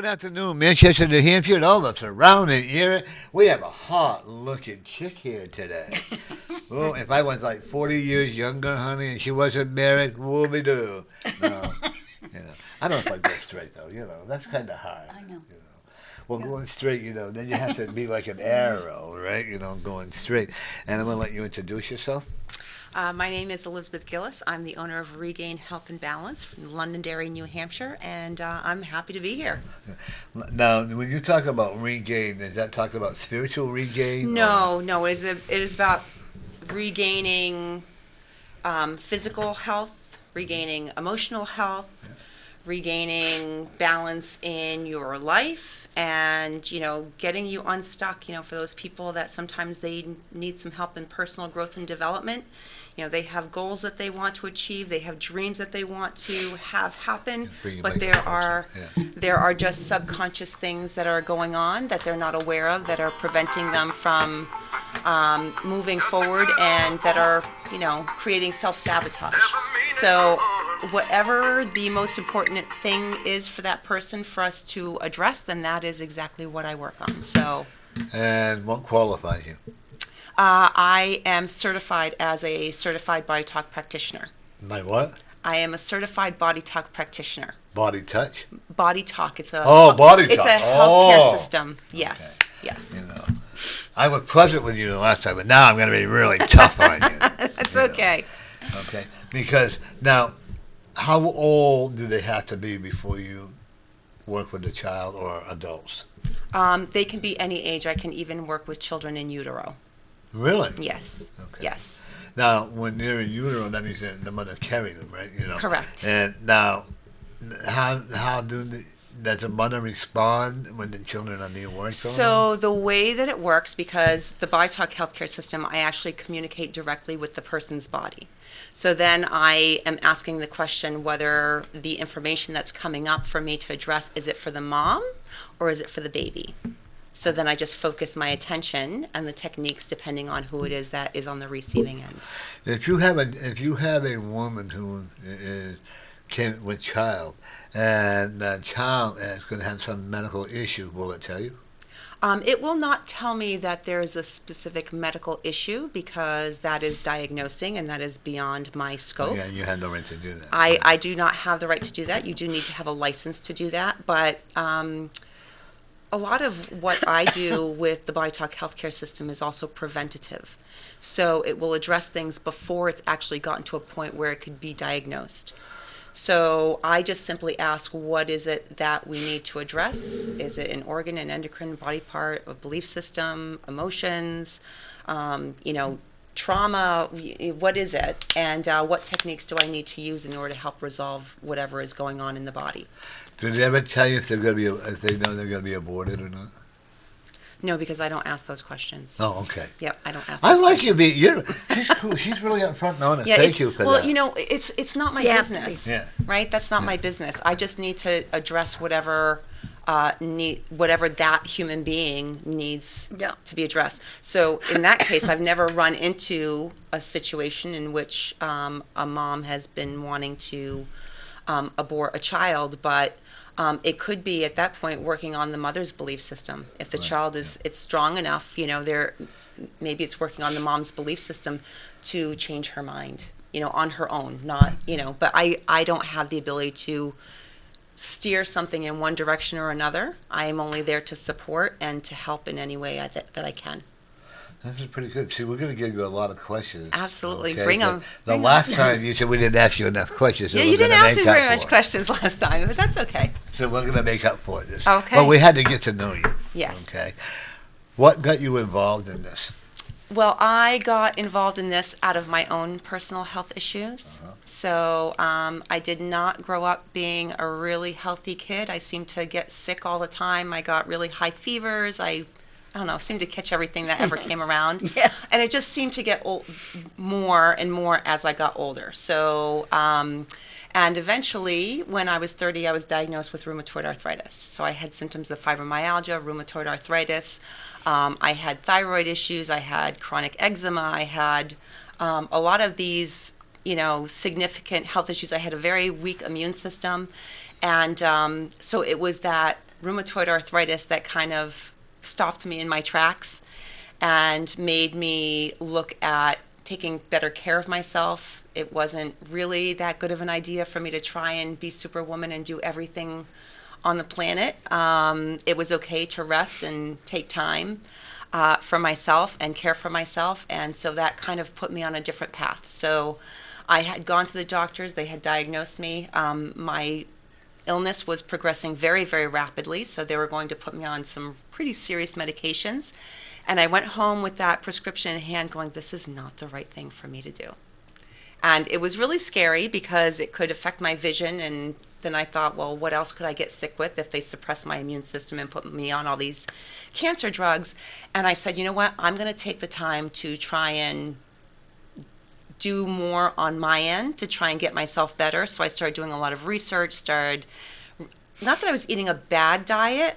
good afternoon, Manchester, New Hampshire, and all the surrounding area. We have a hot-looking chick here today. Oh, if I was like 40 years younger, honey, and she wasn't married, whoopie-doo. No, I don't know if I go straight, though, that's kind of hard. I know. Well, going straight, then you have to be like an arrow, right? Going straight. And I'm going to let you introduce yourself. My name is Elizabeth Gillis. I'm the owner of Regain Health and Balance from Londonderry, New Hampshire, and I'm happy to be here. Now, when you talk about regain, is that talking about spiritual regain? No, it is about regaining physical health, regaining emotional health, regaining balance in your life, and getting you unstuck. For those people that sometimes they need some help in personal growth and development. They have goals that they want to achieve, they have dreams that they want to have happen, but there are just subconscious things that are going on that they're not aware of that are preventing them from moving forward, and that are creating self-sabotage. So whatever the most important thing is for that person for us to address, then that is exactly what I work on. And what qualifies you? I am certified as a certified body talk practitioner. My what? I am a certified body talk practitioner. Body touch? Body talk. It's a body talk. It's a healthcare system. Yes, okay. Yes. I was pleasant with you the last time, but now I'm going to be really tough on you. That's okay. Okay. Because now, how old do they have to be before you work with a child or adults? They can be any age. I can even work with children in utero. Really? Yes. Okay. Yes. Now, when they're in utero, that means the mother carrying them, right? Correct. And now, how does the mother respond when the children are near work? So the way that it works, because the BiTalk healthcare system, I actually communicate directly with the person's body. So then I am asking the question whether the information that's coming up for me to address, is it for the mom or is it for the baby? So then I just focus my attention and the techniques depending on who it is that is on the receiving end. If you have a woman who is with child, and that child is going to have some medical issue, will it tell you? It will not tell me that there is a specific medical issue, because that is diagnosing and that is beyond my scope. Yeah, you have no right to do that. I do not have the right to do that. You do need to have a license to do that, but a lot of what I do with the BiTalk healthcare system is also preventative. So it will address things before it's actually gotten to a point where it could be diagnosed. So I just simply ask, what is it that we need to address? Is it an organ, an endocrine, body part, a belief system, emotions, trauma? What is it? And what techniques do I need to use in order to help resolve whatever is going on in the body? Do they ever tell you if they know they're going to be aborted or not? No, because I don't ask those questions. Oh, okay. Yep, I don't ask. I like you. She's cool. She's really upfront and honest. Yeah, Thank you for that. Well, it's not my business. Yeah. Right? That's not my business. I just need to address whatever that human being needs to be addressed. So in that case, I've never run into a situation in which a mom has been wanting to abort a child, but it could be at that point working on the mother's belief system. If the child is it's strong enough, maybe it's working on the mom's belief system to change her mind, on her own, not, but I don't have the ability to steer something in one direction or another. I am only there to support and to help in any way that I can. This is pretty good. See, we're going to give you a lot of questions. Absolutely. Okay? Bring them. The last time you said we didn't ask you enough questions. So yeah, you didn't ask me very much questions last time, but that's okay. So we're going to make up for this. Okay. But we had to get to know you. Yes. Okay. What got you involved in this? Well, I got involved in this out of my own personal health issues. So I did not grow up being a really healthy kid. I seemed to get sick all the time. I got really high fevers. I don't know, seemed to catch everything that ever came around. Yeah. And it just seemed to get more and more as I got older. So, and eventually, when I was 30, I was diagnosed with rheumatoid arthritis. So I had symptoms of fibromyalgia, rheumatoid arthritis. I had thyroid issues. I had chronic eczema. I had a lot of these, significant health issues. I had a very weak immune system. And so it was that rheumatoid arthritis that kind of stopped me in my tracks and made me look at taking better care of myself. It wasn't really that good of an idea for me to try and be Superwoman and do everything on the planet. It was okay to rest and take time for myself and care for myself. And so that kind of put me on a different path. So I had gone to the doctors. They had diagnosed me. My illness was progressing very, very rapidly. So they were going to put me on some pretty serious medications. And I went home with that prescription in hand going, this is not the right thing for me to do. And it was really scary because it could affect my vision. And then I thought, well, what else could I get sick with if they suppress my immune system and put me on all these cancer drugs? And I said, you know what? I'm going to take the time to try and do more on my end to try and get myself better. So I started doing a lot of research, not that I was eating a bad diet,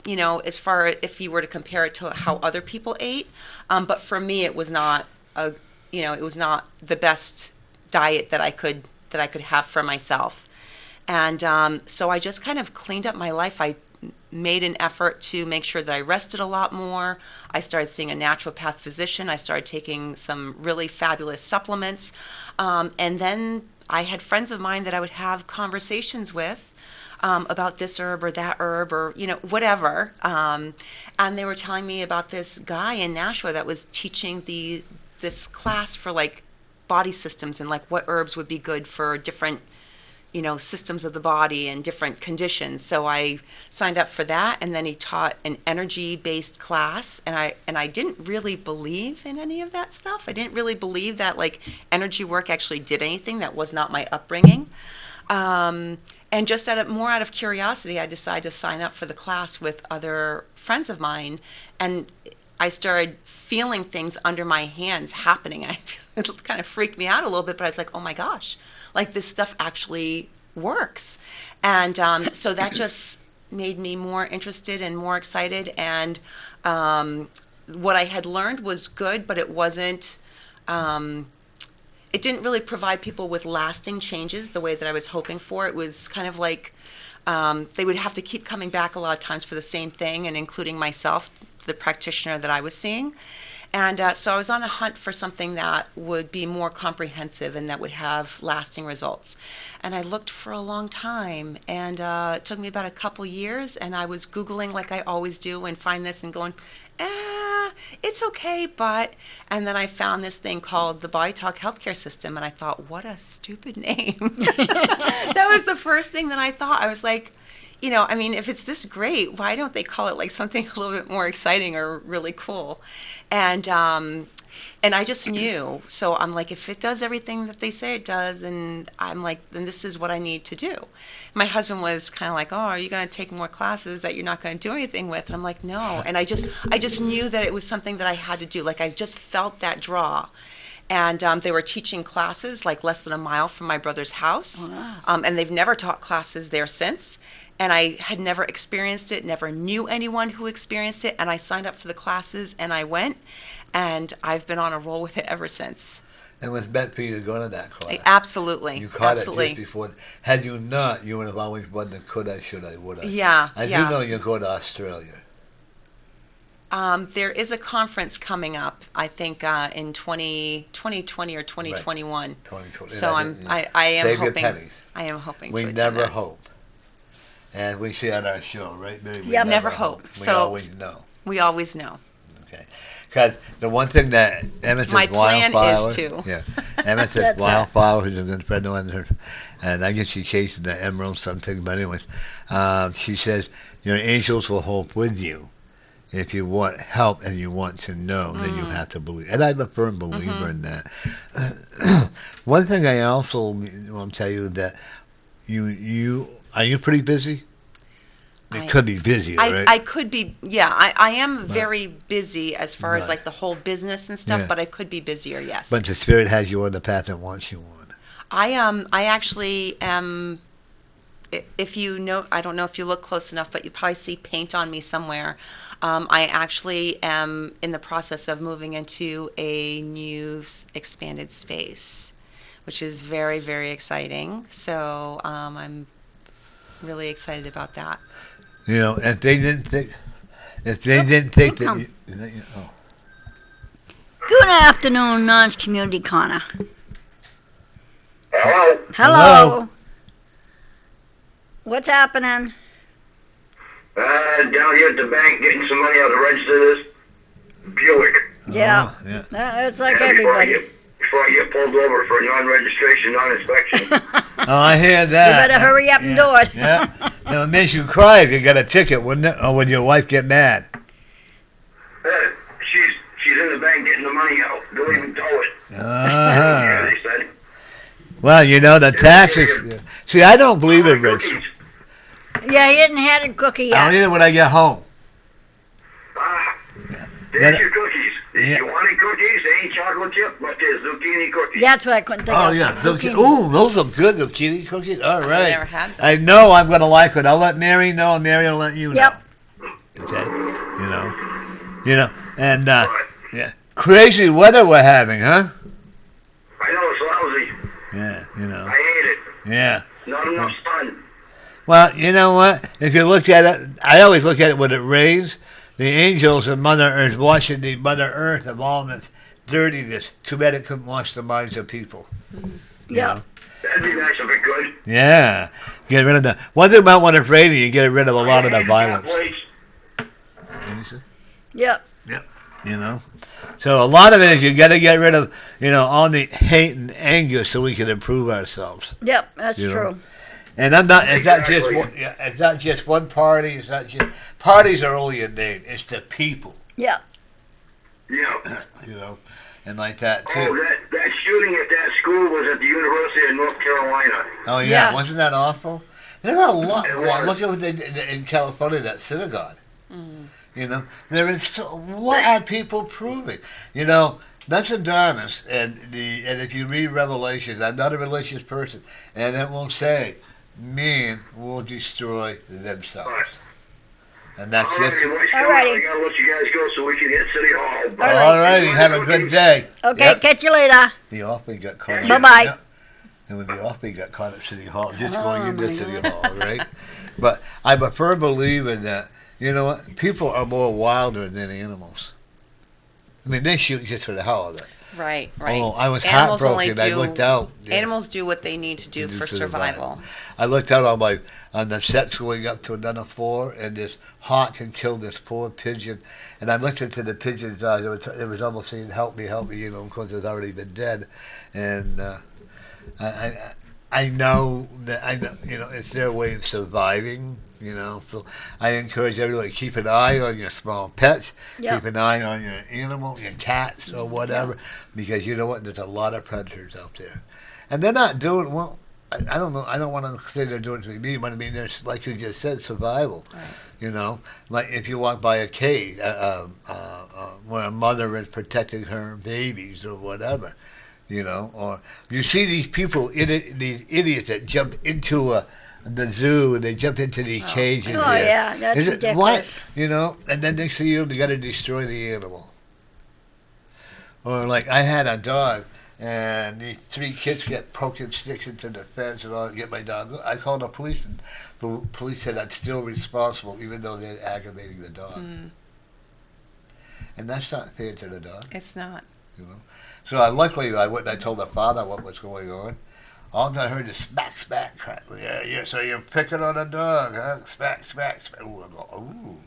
as far as if you were to compare it to how other people ate. But for me, it was not it was not the best diet that I could have for myself. And so I just kind of cleaned up my life. I made an effort to make sure that I rested a lot more. I started seeing a naturopath physician. I started taking some really fabulous supplements. And then I had friends of mine that I would have conversations with about this herb or that herb or, whatever. And they were telling me about this guy in Nashua that was teaching this class for like body systems and like what herbs would be good for different systems of the body and different conditions. So I signed up for that, and then he taught an energy-based class, and I didn't really believe in any of that stuff. I didn't really believe that like energy work actually did anything. That was not my upbringing. And just out of curiosity, I decided to sign up for the class with other friends of mine, and I started feeling things under my hands happening. It kind of freaked me out a little bit, but I was like, oh my gosh, like this stuff actually works. And so that just made me more interested and more excited. And what I had learned was good, but it wasn't, it didn't really provide people with lasting changes the way that I was hoping for. It was kind of like they would have to keep coming back a lot of times for the same thing, and including myself, the practitioner that I was seeing. And so I was on a hunt for something that would be more comprehensive and that would have lasting results. And I looked for a long time, and it took me about a couple years, and I was Googling like I always do and find this and going, it's okay, but... And then I found this thing called the Body Talk Healthcare System, and I thought, what a stupid name. That was the first thing that I thought. I was like, if it's this great, why don't they call it like something a little bit more exciting or really cool? And I just knew. So I'm like, if it does everything that they say it does, and I'm like, then this is what I need to do. My husband was kind of like, oh, are you going to take more classes that you're not going to do anything with? And I'm like, no. And I just knew that it was something that I had to do. Like I just felt that draw. And they were teaching classes like less than a mile from my brother's house. Oh, wow. And they've never taught classes there since. And I had never experienced it, never knew anyone who experienced it. And I signed up for the classes, and I went, and I've been on a roll with it ever since. And it was meant for you to go to that class. Absolutely. You caught Absolutely. it just before. Had you not, you would have always wondered, could I, should I, would I? Yeah. I do know you'll go to Australia. There is a conference coming up, I think, in 2020 or 2021. Right. 2020. So I am save hoping. Your pennies. I am hoping. We to never that. hope. And we see on our show, right? We never hope. We so always know. We always know. Okay. Because the one thing that Amethyst My plan Wildflower... is to. Yeah. Amethyst Wildflower, who's a good friend of mine, and I guess she's chasing the emerald something, but anyways, she says, your angels will hope with you. If you want help and you want to know, then you have to believe. And I'm a firm believer in that. One thing I also want to tell you that are you pretty busy? It could be busy, right? I could be, yeah. I am very busy as far as like the whole business and stuff, but I could be busier, yes. But the Spirit has you on the path it wants you on. I actually am, if you know, I don't know if you look close enough, but you probably see paint on me somewhere. I actually am in the process of moving into a new expanded space, which is very, very exciting. So I'm really excited about that. You know, if they didn't think that, come. oh. Good afternoon, Nons Community Corner. Hello. Hello. What's happening? Down here at the bank getting some money out to register this Buick. Yeah. Oh, yeah. It's like Yeah, everybody. Before I get pulled over for non-registration, non-inspection. Oh, I hear You that. better hurry up and do it. Yeah. It makes you cry if you got a ticket, wouldn't it? Or would your wife get mad? She's in the bank getting the money out. Don't even tow it. Yeah, Uh-huh. they said. Well, you know, the taxes. See, I don't believe in rich. Cookies. Yeah, he hadn't had a cookie I'll yet. eat it when I get home. There's your cookies. If Yeah. you want any cookies, they ain't chocolate chip, but there's zucchini cookies. That's what I couldn't think Oh, of. yeah. Zucchini. Ooh, those are good zucchini cookies. All right. never had them. I know I'm going to like it. I'll let Mary know, and Mary will let you know. Yep. Okay. You know, and, yeah. Crazy weather we're having, huh? I know it's lousy. Yeah, you know. I hate it. Yeah. Not enough sun. Well, you know what? If you look at it, I always look at it when it rains. The angels of Mother Earth washing the Mother Earth of all this dirtiness. Too bad it couldn't wash the minds of people. You Yeah. know? That'd be nice if it could. Yeah. Get rid of the one thing about when it's raining, you get rid of a lot of the violence. Yep. You know? So a lot of it is you got to get rid of, all the hate and anger so we can improve ourselves. Yep. That's You know. true. And it's not just Exactly. one, it's not just one party. It's not just parties are only a name. It's the people, Yep. Yeah. and like that Oh, too. that shooting at that school was at the University of North Carolina. Oh yeah, Yeah. wasn't that awful? There were a lot. It Well, was. look at what they did in California, that synagogue. There is what are people proving? That's Adonis, and if you read Revelation, I'm not a religious person, and it will say, men will destroy themselves, Right. and that's All just. righty, well, All righty. I gotta let you guys go so we can hit City Hall. But All righty, have a good day. Okay. Yep. Catch you later. The Offie got caught. Bye-bye. Yep. And when the Offie got caught at City Hall, just going Oh, into my City God. Hall, right? But I'm a firm believer that, you know what, people are more wilder than animals. I mean, they shoot just for the hell of it. Right. Oh, I was Animals only heartbroken. I looked out. Yeah. Animals do what they need to do for survival. I looked out on the sets going up to another floor, and this hawk had killed this poor pigeon. And I looked into the pigeon's eyes. It was almost saying, "Help me, help me," because it's already been dead. And I know that it's their way of surviving. So I encourage everyone to keep an eye on your small pets, Yep. keep an eye on your animal, your cats or whatever, because you know what? There's a lot of predators out there, and they're not doing well. I don't know. I don't want to say they're doing it to me, but I mean, there's like you just said, survival. Right. Like if you walk by a cave where a mother is protecting her babies or whatever, or you see these people, these idiots that jump into the zoo and they jump into the cages. Oh, yeah, that's Is it, ridiculous. what? And then next thing you know, they got to destroy the animal. Or like I had a dog, and these 3 kids kept poking sticks into the fence and all to get my dog. I called the police, and the police said I'm still responsible, even though they're aggravating the dog. And that's not fair to the dog. It's not. So luckily I went and I told the father what was going on. All I heard is smack, smack, crack. Yeah, so you're picking on a dog, huh? Smack, smack, smack. Ooh, I go, ooh.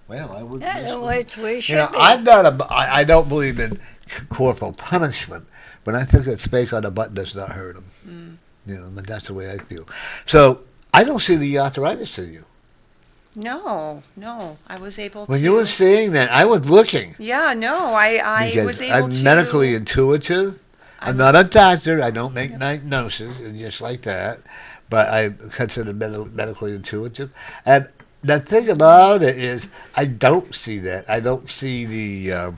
Well, I wouldn't. Yeah, miss the one. way we should be. I don't believe in corporal punishment, but I think a spank on a butt does not hurt him. But that's the way I feel. So I don't see the arthritis in you. No. I was able to. When you were saying that, I was looking. Yeah, no, I Because was able to. I'm medically intuitive. I'm not a doctor. I don't make diagnoses and just like that. But I consider medically intuitive. And the thing about it is I don't see that. I don't see the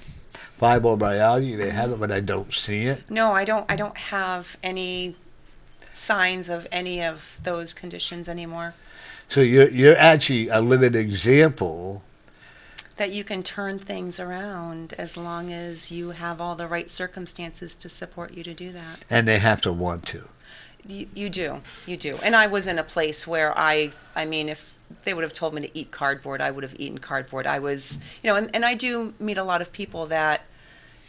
fibromyalgia. They have it, but I don't see it. No, I don't have any signs of any of those conditions anymore. So you're actually a living example. That you can turn things around as long as you have all the right circumstances to support you to do that. And they have to want to. You do. And I was in a place where I mean, if they would have told me to eat cardboard, I would have eaten cardboard. I was, and I do meet a lot of people that,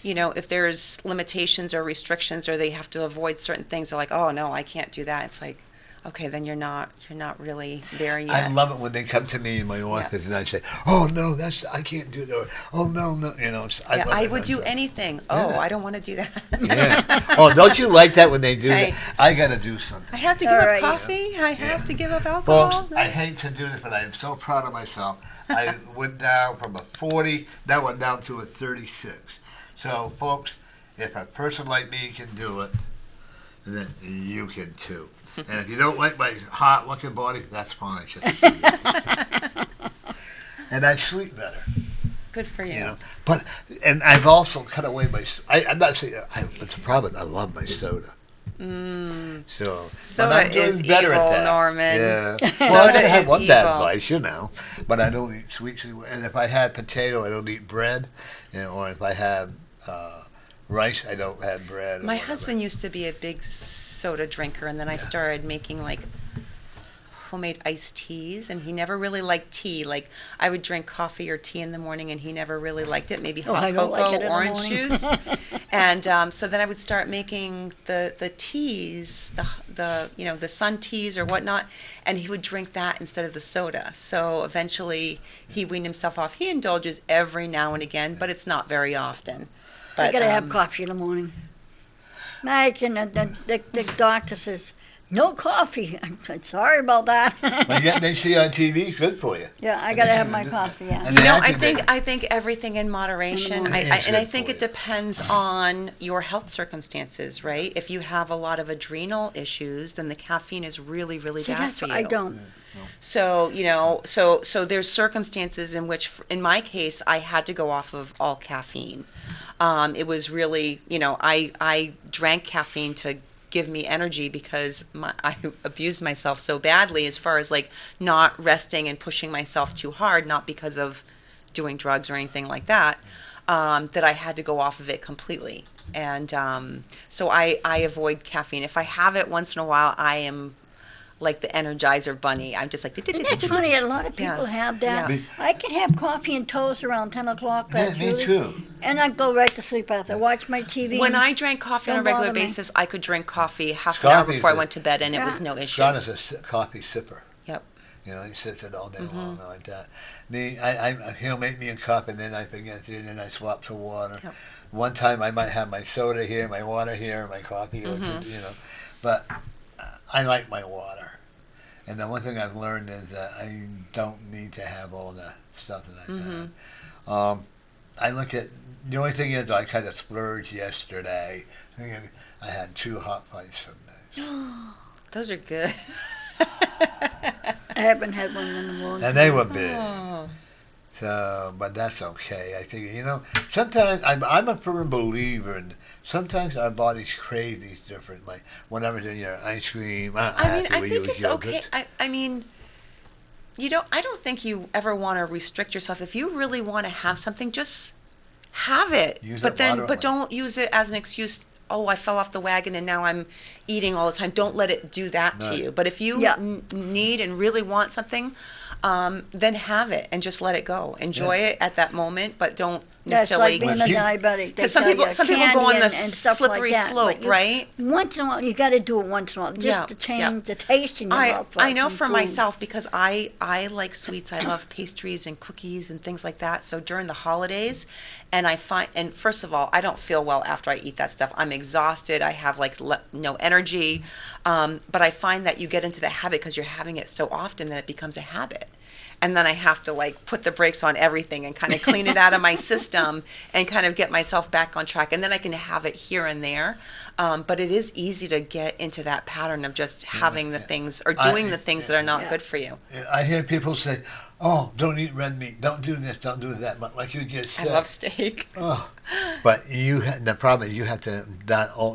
if there's limitations or restrictions or they have to avoid certain things, they're like, oh no, I can't do that. It's like, okay, then you're not really there yet. I love it when they come to me in my office and I say, "Oh no, I can't do that." Or, "Oh no, no," I would do anything. Oh, Yeah. I don't want to do that. Yeah. Oh, don't you like that when they do Right. that? I got to do something. I have to give All up right. coffee. I have to give up alcohol. Folks, I hate to do this, but I am so proud of myself. I went down from a 40, now went down to a 36. So, folks, if a person like me can do it, then you can too. And if you don't like my hot-looking body, that's fine. And I sleep better. Good for you. But I've also cut away I'm not saying it's a problem. I love my soda. So Soda but I'm doing is better evil, at that. Norman. Yeah. Soda Well, I have is one bad evil. vice, but I don't eat sweets anymore. And if I had potato, I don't eat bread. Or if I have rice, I don't have bread. or My whatever. husband used to be a big soda drinker, and then I started making like homemade iced teas, and he never really liked tea. Like I would drink coffee or tea in the morning, and he never really liked it. Maybe hot I don't like cocoa, it in the orange morning. juice, and so then I would start making the teas, the sun teas or whatnot, and he would drink that instead of the soda. So eventually he weaned himself off. He indulges every now and again, but it's not very often. But I gotta have coffee in the morning. Mike, and the doctor says, no coffee. I said, sorry about that. But yet they see on TV, it's good for you. Yeah, I gotta have my coffee, yeah. And they have to be- I think everything in moderation. In I moderation. think it depends on your health circumstances, right? If you have a lot of adrenal issues, then the caffeine is really, really See, bad that's for what you. I don't. So so there's circumstances in which, in my case, I had to go off of all caffeine. It was really, I drank caffeine to give me energy because I abused myself so badly as far as like not resting and pushing myself too hard, not because of doing drugs or anything like that, that I had to go off of it completely. And so I avoid caffeine. If I have it once in a while, I am like the Energizer bunny. I'm just like... And that's funny, a lot of people Yeah. have that. Yeah. I can have coffee and toast around 10 o'clock. Yeah, That's me really- too. And I go right to sleep after. Watch my TV. When I drank coffee on a Don't regular bother me. basis, I could drink coffee half an hour Coffee's before I a- went to bed, and it Yeah. was no issue. Sean is a coffee sipper. Yep. He sits it all day Mm-hmm. long like that. Me, he'll make me a cup, and then I forget to, and then I swap to water. Yep. One time I might have my soda here, my water here, my coffee, or Mm-hmm. two, But I like my water. And the one thing I've learned is that I don't need to have all the stuff that I've done. I look at, the only thing is I kind of splurged yesterday. I had 2 hot flights some days. Those are good. I haven't had one in the morning. And they were big. Oh. So, but that's okay. I think, sometimes I'm a firm believer in sometimes our bodies crave these different, like whatever's in your ice cream. I think it's okay. I mean, I don't think you ever want to restrict yourself. If you really want to have something, just have it. Use but it then, moderately. but don't use it as an excuse. Oh, I fell off the wagon and now I'm eating all the time. Don't let it do that to Right. you. But if you Yeah. need and really want something, then have it and just let it go. Enjoy it at that moment, but don't That's necessarily. like being a Well, you- diabetic. They Because some tell people, you some people go candy on the and stuff slippery like that, slope, but you- right? Once in a while, you got to do it once in a while, just Yeah, to yeah. change the taste in your mouth. I know from for food. myself because I like sweets. I love pastries and cookies and things like that. So during the holidays, and first of all, I don't feel well after I eat that stuff. I'm exhausted. I have like no energy. But I find that you get into the habit because you're having it so often that it becomes a habit. And then I have to like put the brakes on everything and kind of clean it out of my system and kind of get myself back on track. And then I can have it here and there. But it is easy to get into that pattern of just having the things or doing the things that are not Yeah. good for you. I hear people say, "Oh, don't eat red meat. Don't do this. Don't do that." Like you just I said. love steak. Oh. But the problem is you have to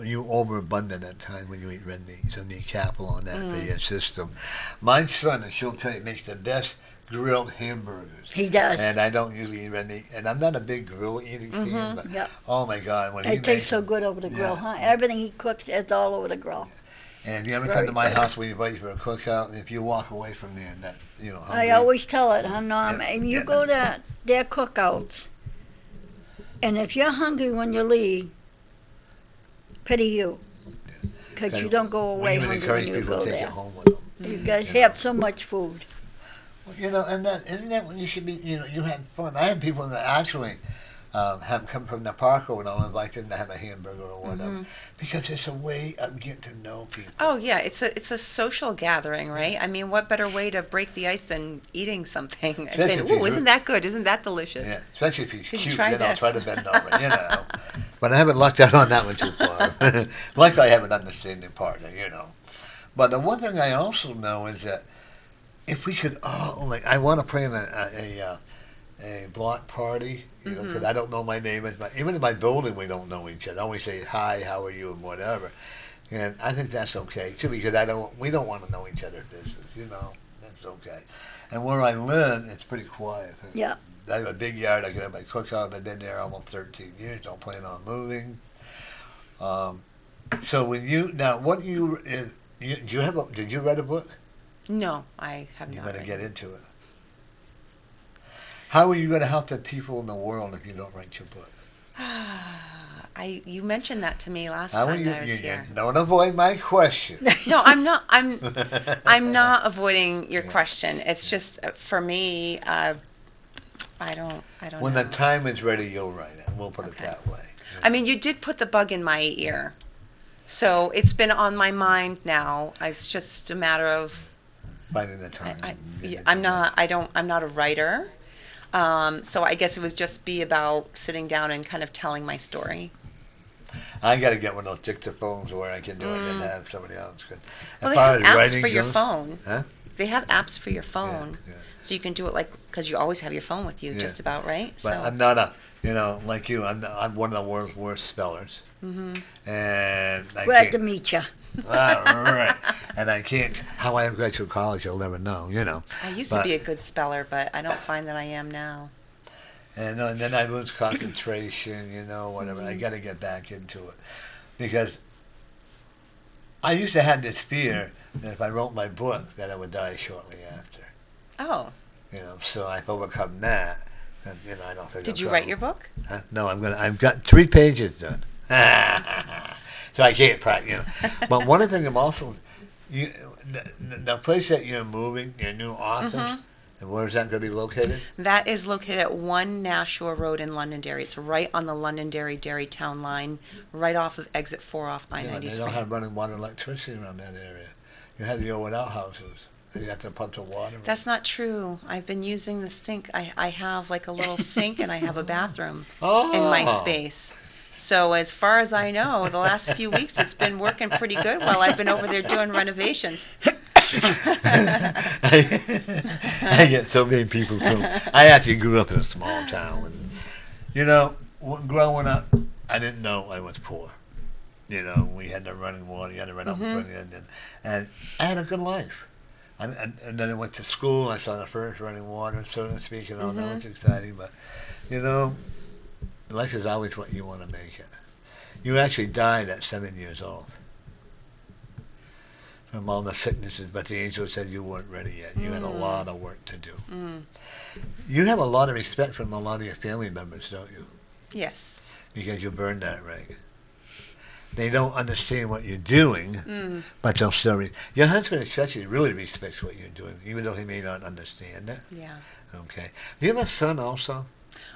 you overabundant at times when you eat red meat. So you need capital on that for your system. My son, and she'll tell you, makes the best grilled hamburgers. He does. And I don't usually eat red meat. And I'm not a big grill eating fan, but Yep. oh my God, when he It makes tastes so good over the grill, Yeah. huh? Everything he cooks, it's all over the grill. And if you ever come to my house, we invite you for a cookout. And if you walk away from there, and that's I always tell it, Norm, and you go to their cookouts, and if you're hungry when you leave, pity you, because you don't go away hungry when you go take there. it home with them. You guys have so much food. Well, and isn't that when you should be? You had fun. I had people that actually have come from the park, and I'll invite them to have a hamburger or whatever, because it's a way of getting to know people. Oh yeah, it's a social gathering, right? I mean, what better way to break the ice than eating something and saying, "Ooh, isn't that good? Isn't that delicious?" Yeah, especially if he's cute. try this? Try to bend over, But I haven't lucked out on that one too far. Luckily, I have an understanding partner, But the one thing I also know is that if we could all, I want to plan a block party, because I don't know my neighbors, but even in my building, we don't know each other. I always say, hi, how are you, and whatever. And I think that's okay, too, because we don't want to know each other's business, That's okay. And where I live, it's pretty quiet. Yeah. I have a big yard. I can have my cookout. I've been there almost 13 years. Don't plan on moving. So when did you write a book? No, I have You not. better read get it. into it. How are you going to help the people in the world if you don't write your book? You mentioned that to me last time I was here. Don't avoid my question. No, I'm not. I'm not avoiding your question. It's just for me. I don't When know. the time is ready, you'll write it. We'll put it that way. I mean, you did put the bug in my ear, so it's been on my mind now. It's just a matter of Finding the time. I'm not a writer, so I guess it would just be about sitting down and kind of telling my story. I got to get one of those dictaphones where I can do it and have somebody else. Well, they have apps for your phone. Huh? They have apps for your phone, Yeah. so you can do it because you always have your phone with you, Yeah. just about, right? But So I'm not like you. I'm one of the world's worst spellers. And I Glad can't. to meet you. Right. And I can't. How I ever got through college, you'll never know. I used to be a good speller, but I don't find that I am now. And then I lose concentration. Whatever. I got to get back into it because I used to have this fear that if I wrote my book, that I would die shortly after. Oh, So I've overcome that. And, I don't think. did you write your book? Huh? No, I've got 3 pages done. So I can't practice. But one of the things I'm also, the place that you're moving, your new office, and where is that going to be located? That is located at 1 Nashua Road in Londonderry. It's right on the Londonderry-Derry town line, right off of exit 4 off I-93. They don't have running water and electricity around that area. You have the old outhouses. You have to pump the water. That's not true. I've been using the sink. I have like a little sink and I have a bathroom in my space. So as far as I know, the last few weeks it's been working pretty good while I've been over there doing renovations. I get so many people. I actually grew up in a small town. And, growing up, I didn't know I was poor. We had the running water. You had to run up and I had a good life. And then I went to school. I saw the first running water, so to speak, and all that was exciting. But, life is always what you want to make it. You actually died at 7 years old from all the sicknesses, but the angel said you weren't ready yet. You had a lot of work to do. You have a lot of respect from a lot of your family members, don't you? Yes. Because you burned that ring. They don't understand what you're doing, but they'll still your husband especially really respects what you're doing, even though he may not understand it. Yeah. Okay. Do you have a son also?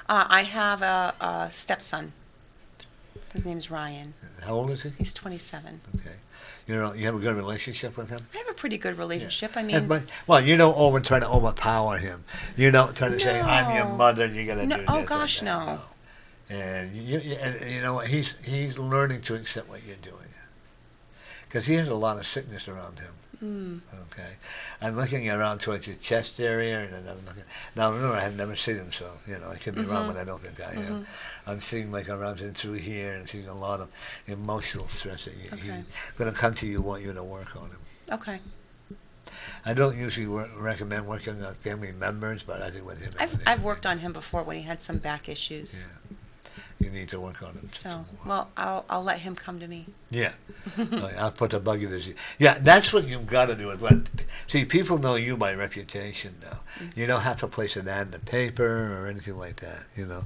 I have a stepson. His name's Ryan. How old is he? He's 27. Okay. You have a good relationship with him? I have a pretty good relationship. I And, mean, you don't try to overpower him. You don't try to say, I'm your mother, you got to do this. Oh gosh, and that. no. And you know what? He's learning to accept what you're doing, because he has a lot of sickness around him. Okay, I'm looking around towards his chest area, and then I'm looking. Now remember, I have never seen him, so I could be wrong, but I don't think I am. I'm seeing around and through here, and seeing a lot of emotional stress that he's going to come to you, want you to work on him. Okay. I don't usually recommend working on family members, but I do with him. I've worked on him before when he had some back issues. You need to work on it. So, some more. well, I'll let him come to me. Yeah. I'll put the bug in his ear. Yeah, that's what you've got to do. See, people know you by reputation now. You don't have to place an ad in the paper or anything like that, you know.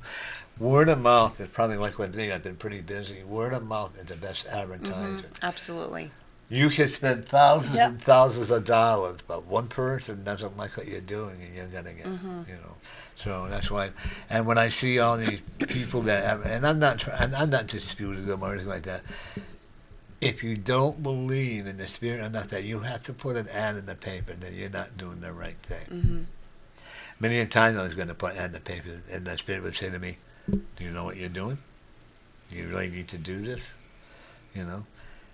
Word of mouth is probably like one thing. I've been pretty busy. Word of mouth is the best advertising. Absolutely. You can spend thousands Yep. and thousands of dollars, but one person doesn't like what you're doing, and you're gonna get, you know. So that's why. And when I see all these people that have, and I'm not disputing them or anything like that. If you don't believe in the spirit enough that you have to put an ad in the paper, then you're not doing the right thing. Many a time I was going to put an ad in the paper, and the spirit would say to me, "Do you know what you're doing? Do you really need to do this?" You know.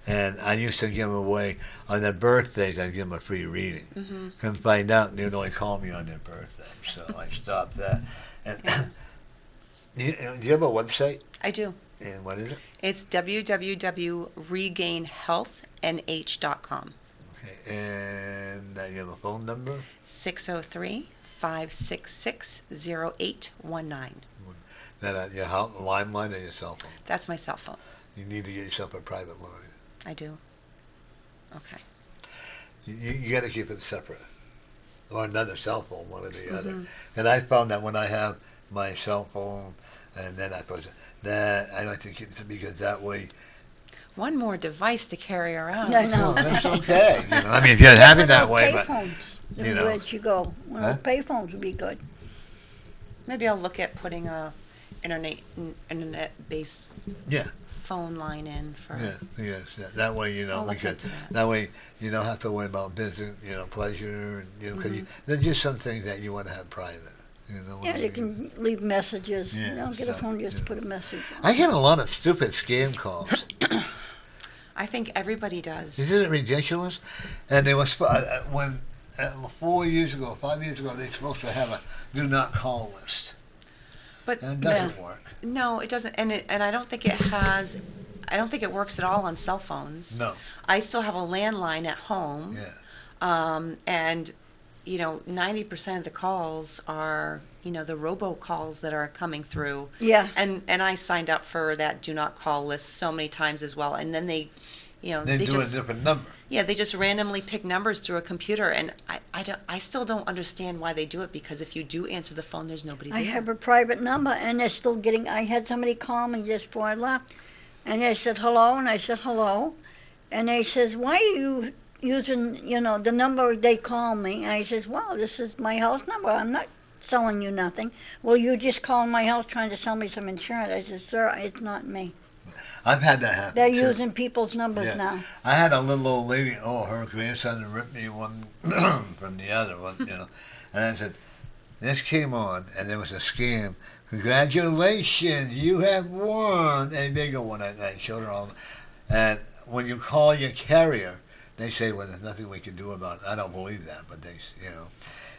And I used to give them away on their birthdays. I'd give them a free reading. Come find out, they'd only call me on their birthday, so I stopped that. And do you have a website? I do. And what is it? It's www.regainhealthnh.com. Okay. And you have a phone number? 603-566-0819. That your line or your cell phone? That's my cell phone. You need to get yourself a private line. I do. Okay. You got to keep it separate, or another cell phone, one or the other. And I found that when I have my cell phone, and then I thought that I like to keep it because that way. One more device to carry around. I know. Well, that's okay. You know, I mean, if you have it that way, but Payphones, you know. where you go. One of Huh? those payphones would be good. Maybe I'll look at putting a internet-based yeah. phone line in for. Yes. That way, you know, I'll look because into that. that way you don't have to worry about business, you know, pleasure, and you know, because there's just some things that you want to have private. You know what Yeah, I you mean? can leave messages. Yeah, You don't get a so, phone just to yeah. put a message on. I get a lot of stupid scam calls. I think everybody does. Isn't it ridiculous? And they were when 5 years ago, they're supposed to have a do not call list. But And it doesn't work. no, it doesn't, and I don't think it has. I don't think it works at all on cell phones. No. I still have a landline at home. Yeah. And 90% of the calls are, the robocalls that are coming through. Yeah. And I signed up for that do not call list so many times as well. And then they They do just, a different number. yeah, they just randomly pick numbers through a computer. And I still don't understand why they do it, because if you do answer the phone, there's nobody there. I have a private number, and they're still getting. I had somebody call me just before I left, and they said hello, and I said hello, and they says, "Why are you using the number they call me?" And I says, "Well, this is my house number. I'm not selling you nothing." "Well, you just called my house trying to sell me some insurance." I said, "Sir, it's not me. I've had that happen. They're too. using people's numbers Yeah. now." I had a little old lady. Her grandson ripped me one from the other one. And I said, "This came on, and there was a scam. Congratulations, you have won a bigger one." And I showed her all. And when you call your carrier, they say, "Well, there's nothing we can do about it." I don't believe that, but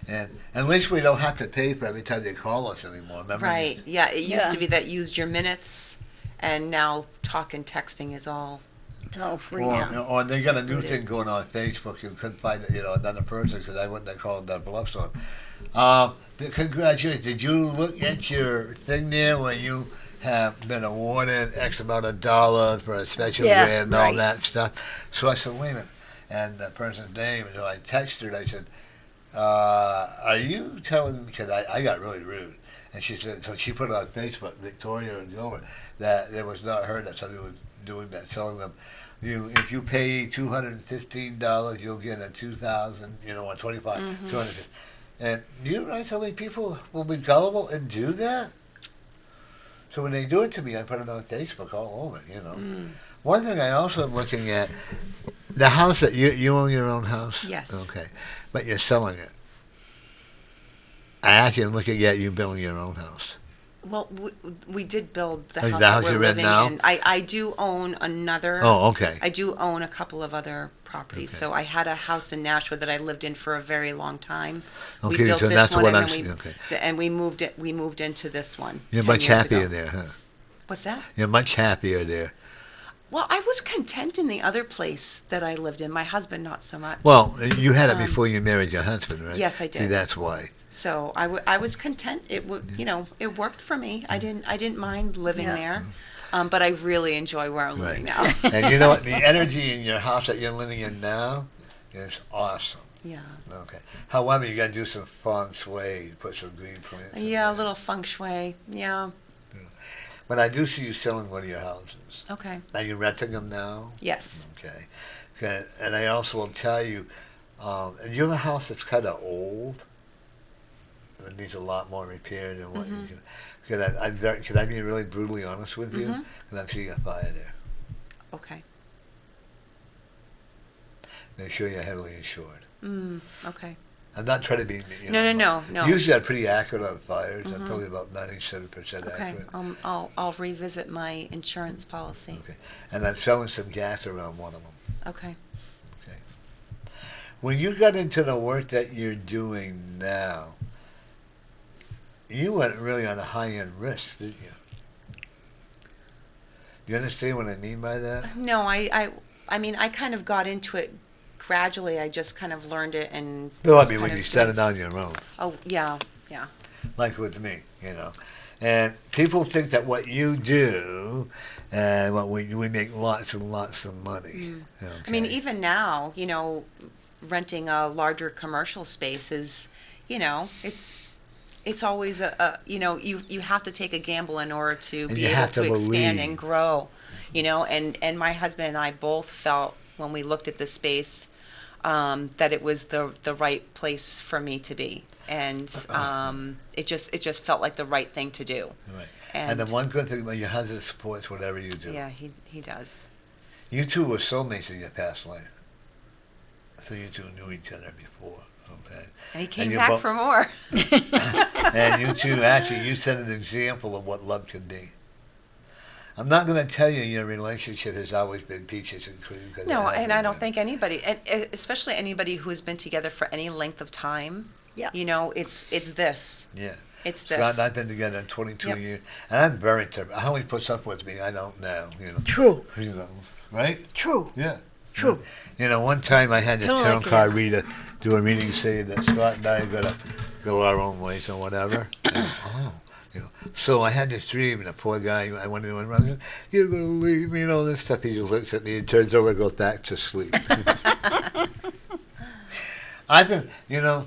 and at least we don't have to pay for every time they call us anymore. Remember? Right. Yeah. It used Yeah. to be that used your minutes, and now talk and texting is all. It's all free Or, now. or they got a new thing going on Facebook. You couldn't find another person because I wouldn't have called that bluffs on. Congratulations. Did you look at your thing there where you have been awarded X amount of dollars for a special Yeah, grant and all right. that stuff? So I said, "Wait a minute." And the person's name, and I texted her and I said, "Are you telling me," because I got really rude. And she said, so she put it on Facebook, Victoria and Gilbert, that it was not her that somebody was doing that, selling them. If you pay $215, you'll get a 2,000, or 25, 250. And do you realize how many people will be gullible and do that? So when they do it to me, I put it on Facebook all over, One thing I also am looking at, the house that you own your own house? Yes. Okay. But you're selling it. I actually am looking at you building your own house. Well, we did build the Like house the house that we're you're in living now? in. I do own another. Oh, okay. I do own a couple of other properties. Okay. So I had a house in Nashua that I lived in for a very long time. Okay, we built so this that's one, what and I'm then okay. and we moved it. We moved into this one. You're 10 much years happier ago. there, huh? What's that? You're much happier there. Well, I was content in the other place that I lived in. My husband, not so much. Well, you had it before you married your husband, right? Yes, I did. See, that's why. So I was content. It it worked for me. I didn't mind living there, but I really enjoy where I'm living now. And you know what? The energy in your house that you're living in now is awesome. Yeah. Okay. However, you got to do some feng shui, put some green plants. Yeah, a little feng shui. Yeah. But I do see you selling one of your houses. Okay. Are you renting them now? Yes. Okay. And I also will tell you, and you have a house that's kind of old. It needs a lot more repair than what you can. Could I be really brutally honest with you? And I'm seeing a fire there. Okay. Make sure you're heavily insured. Okay. I'm not trying to be. No. Usually I'm pretty accurate on fires. I'm probably about 97% Okay. accurate. I'll revisit my insurance policy. Okay. And I'm selling some gas around one of them. Okay. Okay. When you got into the work that you're doing now, you went really on a high-end risk, didn't you? Do you understand what I mean by that? No, I mean, I kind of got into it gradually. I just kind of learned it and. No, I just mean kind when of you started on your own, Oh, yeah. like with me, And people think that what you do, and what we make lots and lots of money. Okay. I mean, even now, renting a larger commercial space is, it's always you have to take a gamble in order to And be you able have to to expand believe. and grow, and my husband and I both felt when we looked at the space that it was the right place for me to be, and it just felt like the right thing to do. Right. And the one good thing about your husband supports whatever you do. Yeah, he does. You two were soulmates in your past life. So you two knew each other before, okay? And he came you back for more. And you two, actually, you set an example of what love can be. I'm not going to tell you your relationship has always been peaches and cream. No, and I don't think anybody, and especially anybody who has been together for any length of time, it's this. Yeah. It's Scott this. and I've been together 22 Yep. years, and I'm very terrible. How he puts up with me, I don't know. True. Right? True. Yeah. True. One time I had the Kinda tarot like card reader do a reading saying that Scott and I are going to go our own ways or whatever. So I had this dream, and the poor guy, I went in and I said, "You're going to leave me," all this stuff. He just looks at me and turns over and goes back to sleep. I think,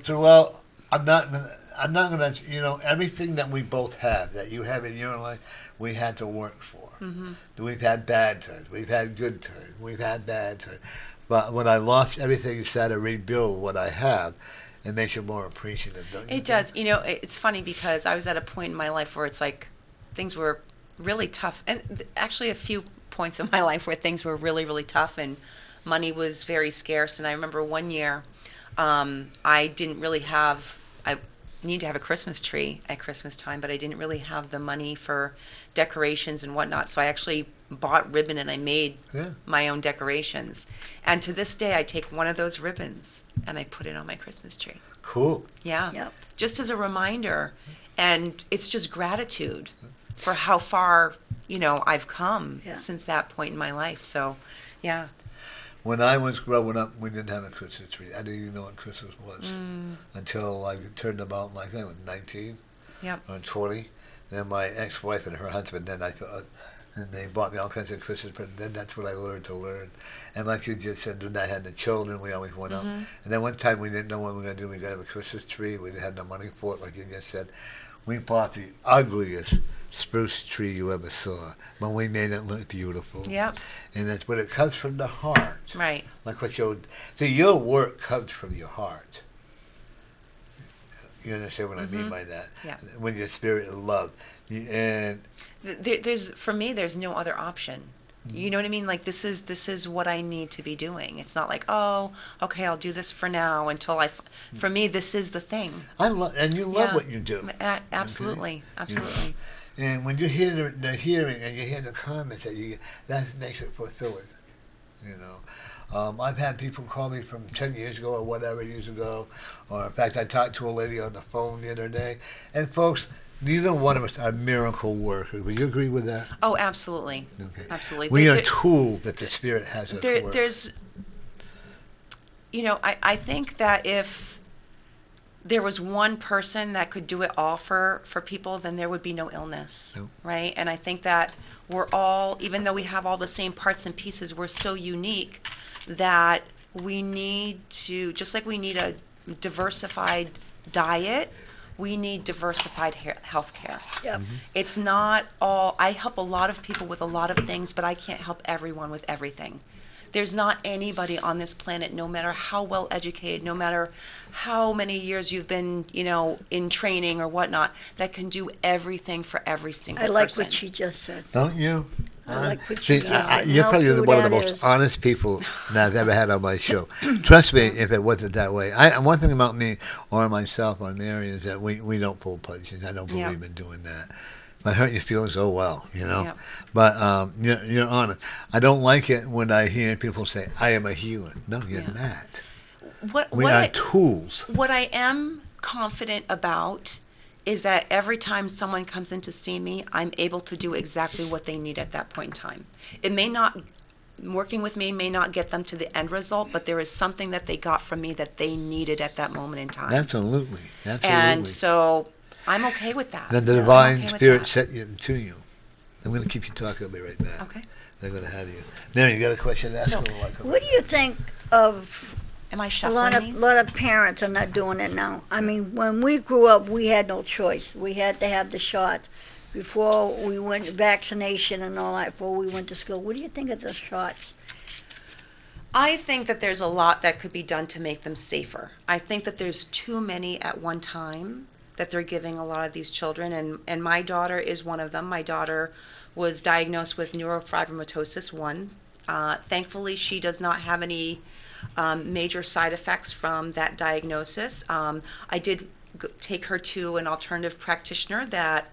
throughout, I'm not gonna, everything that we both have, that you have in your life, we had to work for. We've had bad turns, we've had good turns, we've had bad turns. But when I lost everything and started to rebuild what I have, it makes you more appreciative, don't you? It does. It's funny because I was at a point in my life where it's like things were really tough. And actually a few points in my life where things were really, really tough and money was very scarce. And I remember one year I didn't really have, I needed to have a Christmas tree at Christmas time, but I didn't really have the money for decorations and whatnot. So I actually bought ribbon and I made my own decorations. And to this day, I take one of those ribbons and I put it on my Christmas tree. Cool. Yeah. Yep. Just as a reminder. And it's just gratitude for how far, I've come since that point in my life. So, yeah. When I was growing up, we didn't have a Christmas tree. I didn't even know what Christmas was until I turned about, I was 19 or 20. Then my ex-wife and her husband, and they bought me all kinds of Christmas presents. Then that's what I learned to learn. And like you just said, when I had the children, we always went up. And then one time we didn't know what we were going to do. We got to have a Christmas tree. We didn't have the money for it, like you just said. We bought the ugliest spruce tree you ever saw, but we made it look beautiful. Yep. And that's when it comes from the heart. Right. Like what your work comes from your heart. You understand what I mean by that? Yeah. When your spirit of love. And for me, there's no other option. You know what I mean? Like this is what I need to be doing. It's not like, oh, okay, I'll do this for now until for me, this is the thing. And you love what you do. Absolutely. Okay? Absolutely. And when you hear the hearing and you hear the comments that makes it fulfilling. I've had people call me from 10 years ago or whatever years ago, or in fact I talked to a lady on the phone the other day, and folks, neither one of us are miracle workers. Would you agree with that? Oh, absolutely. Okay. Absolutely. We are tools that the Spirit has us work. There's, I think that if there was one person that could do it all for people, then there would be no illness, Nope. right? And I think that we're all, even though we have all the same parts and pieces, we're so unique that we need to, just like we need a diversified diet, we need diversified health care. Yep. It's not all, I help a lot of people with a lot of things, but I can't help everyone with everything. There's not anybody on this planet, no matter how well educated, no matter how many years you've been, in training or whatnot, that can do everything for every single I like person. what she just said. Don't you? I like what See, she just said. you're How probably true one of the that most is. honest people that I've ever had on my show. Trust me, if it wasn't that way. One thing about me or myself or Mary is that we don't pull punches. I don't Yeah. believe in doing that. If I hurt your feelings, oh well, Yeah. But you're honest. I don't like it when I hear people say, "I am a healer." No, you're Yeah. not. We are tools. What I am confident about is that every time someone comes in to see me, I'm able to do exactly what they need at that point in time. It may not, working with me may not get them to the end result, but there is something that they got from me that they needed at that moment in time. Absolutely. And so I'm okay with that. Then the I'm divine okay with spirit that. set you to you. I'm going to keep you talking. I'll be right back. Okay. They're going to have you. Mary, you got a question to ask? So- What do you think of Am I a shuffling these? lot of parents are not doing it now? I mean, when we grew up, we had no choice. We had to have the shot before we went vaccination and all that. Before we went to school, what do you think of the shots? I think that there's a lot that could be done to make them safer. I think that there's too many at one time that they're giving a lot of these children, and my daughter is one of them. My daughter was diagnosed with neurofibromatosis 1. Thankfully, she does not have any major side effects from that diagnosis. I did take her to an alternative practitioner that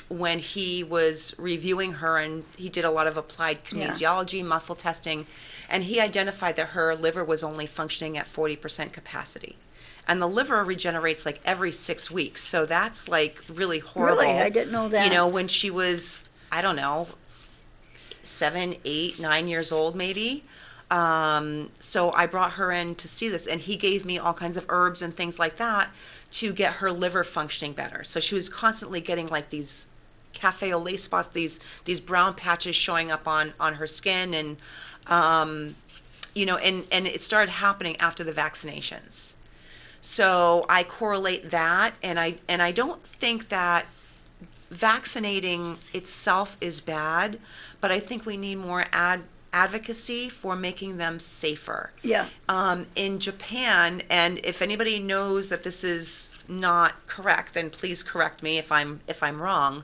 when he was reviewing her, and he did a lot of applied kinesiology, muscle testing, and he identified that her liver was only functioning at 40% capacity. And the liver regenerates like every 6 weeks. So that's like really horrible. Really? I didn't know that. When she was, I don't know, 7, 8, 9 years old maybe. So I brought her in to see this, and he gave me all kinds of herbs and things like that to get her liver functioning better. So she was constantly getting like these cafe au lait spots, these brown patches showing up on her skin, and and it started happening after the vaccinations. So I correlate that, and I don't think that vaccinating itself is bad, but I think we need more advocacy for making them safer. Yeah. In Japan, and if anybody knows that this is not correct, then please correct me if I'm wrong.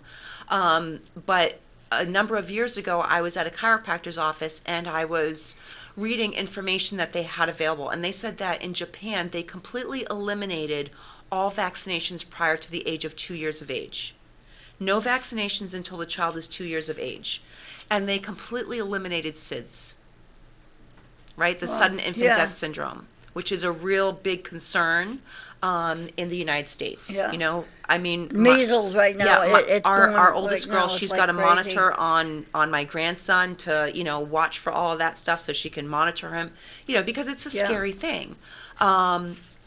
But a number of years ago, I was at a chiropractor's office, and I was reading information that they had available, and they said that in Japan they completely eliminated all vaccinations prior to the age of 2 years of age. No vaccinations until the child is 2 years of age. And they completely eliminated SIDS, right? The sudden infant death syndrome, which is a real big concern in the United States. Yeah. I mean, Measles right now. It's our going oldest right girl, now, it's she's like got a crazy. monitor on my grandson to watch for all of that stuff so she can monitor him, because it's a scary thing.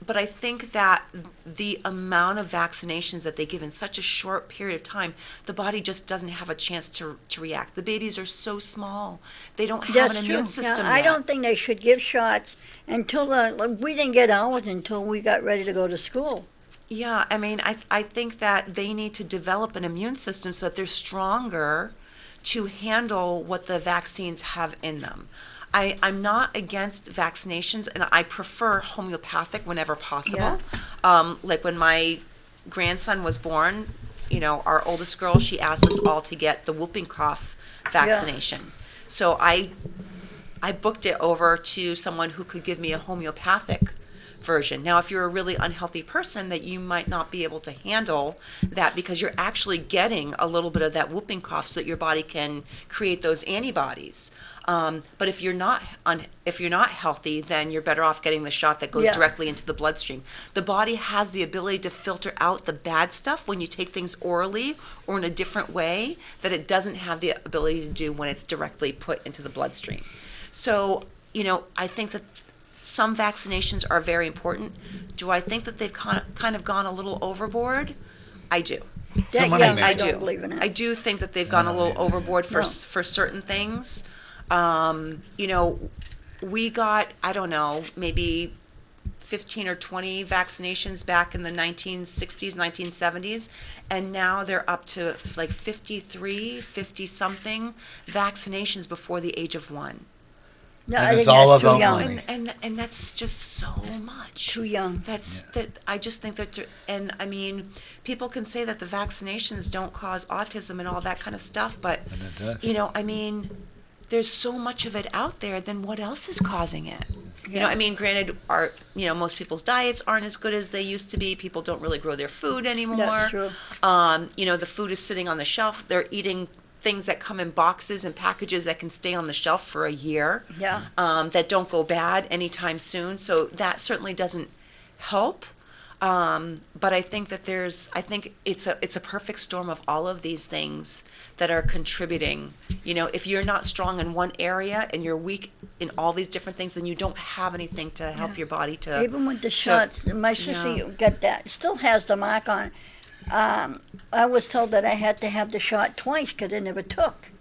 But I think that the amount of vaccinations that they give in such a short period of time, the body just doesn't have a chance to react. The babies are so small. They don't have an immune system I yet. don't think they should give shots until we didn't get ours until we got ready to go to school. Yeah, I mean, I think that they need to develop an immune system so that they're stronger to handle what the vaccines have in them. I'm not against vaccinations, and I prefer homeopathic whenever possible. Like when my grandson was born, our oldest girl, she asked us all to get the whooping cough vaccination. So I booked it over to someone who could give me a homeopathic version. Now, if you're a really unhealthy person, that you might not be able to handle that because you're actually getting a little bit of that whooping cough so that your body can create those antibodies. But if you're not healthy, then you're better off getting the shot that goes directly into the bloodstream. The body has the ability to filter out the bad stuff when you take things orally or in a different way that it doesn't have the ability to do when it's directly put into the bloodstream. So, I think that some vaccinations are very important. Do I think that they've kind of gone a little overboard? I do. I don't believe in it. I do think that they've gone a little overboard for certain things. We got, I don't know, maybe 15 or 20 vaccinations back in the 1960s, 1970s, and now they're up to like 50 something vaccinations before the age of 1. No, And I it's think all that's too about young. money. And that's just so much. Too young. That I just think that, and I mean, people can say that the vaccinations don't cause autism and all that kind of stuff, but And it does. I mean, there's so much of it out there. Then what else is causing it? I mean, granted, most people's diets aren't as good as they used to be. People don't really grow their food anymore. That's true. The food is sitting on the shelf. They're eating things that come in boxes and packages that can stay on the shelf for a year. Yeah. That don't go bad anytime soon. So that certainly doesn't help. But I think that it's a perfect storm of all of these things that are contributing. If you're not strong in one area and you're weak in all these different things, then you don't have anything to help your body to. Even with the shots, my sister got that. Still has the mark on it. I was told that I had to have the shot twice because it never took.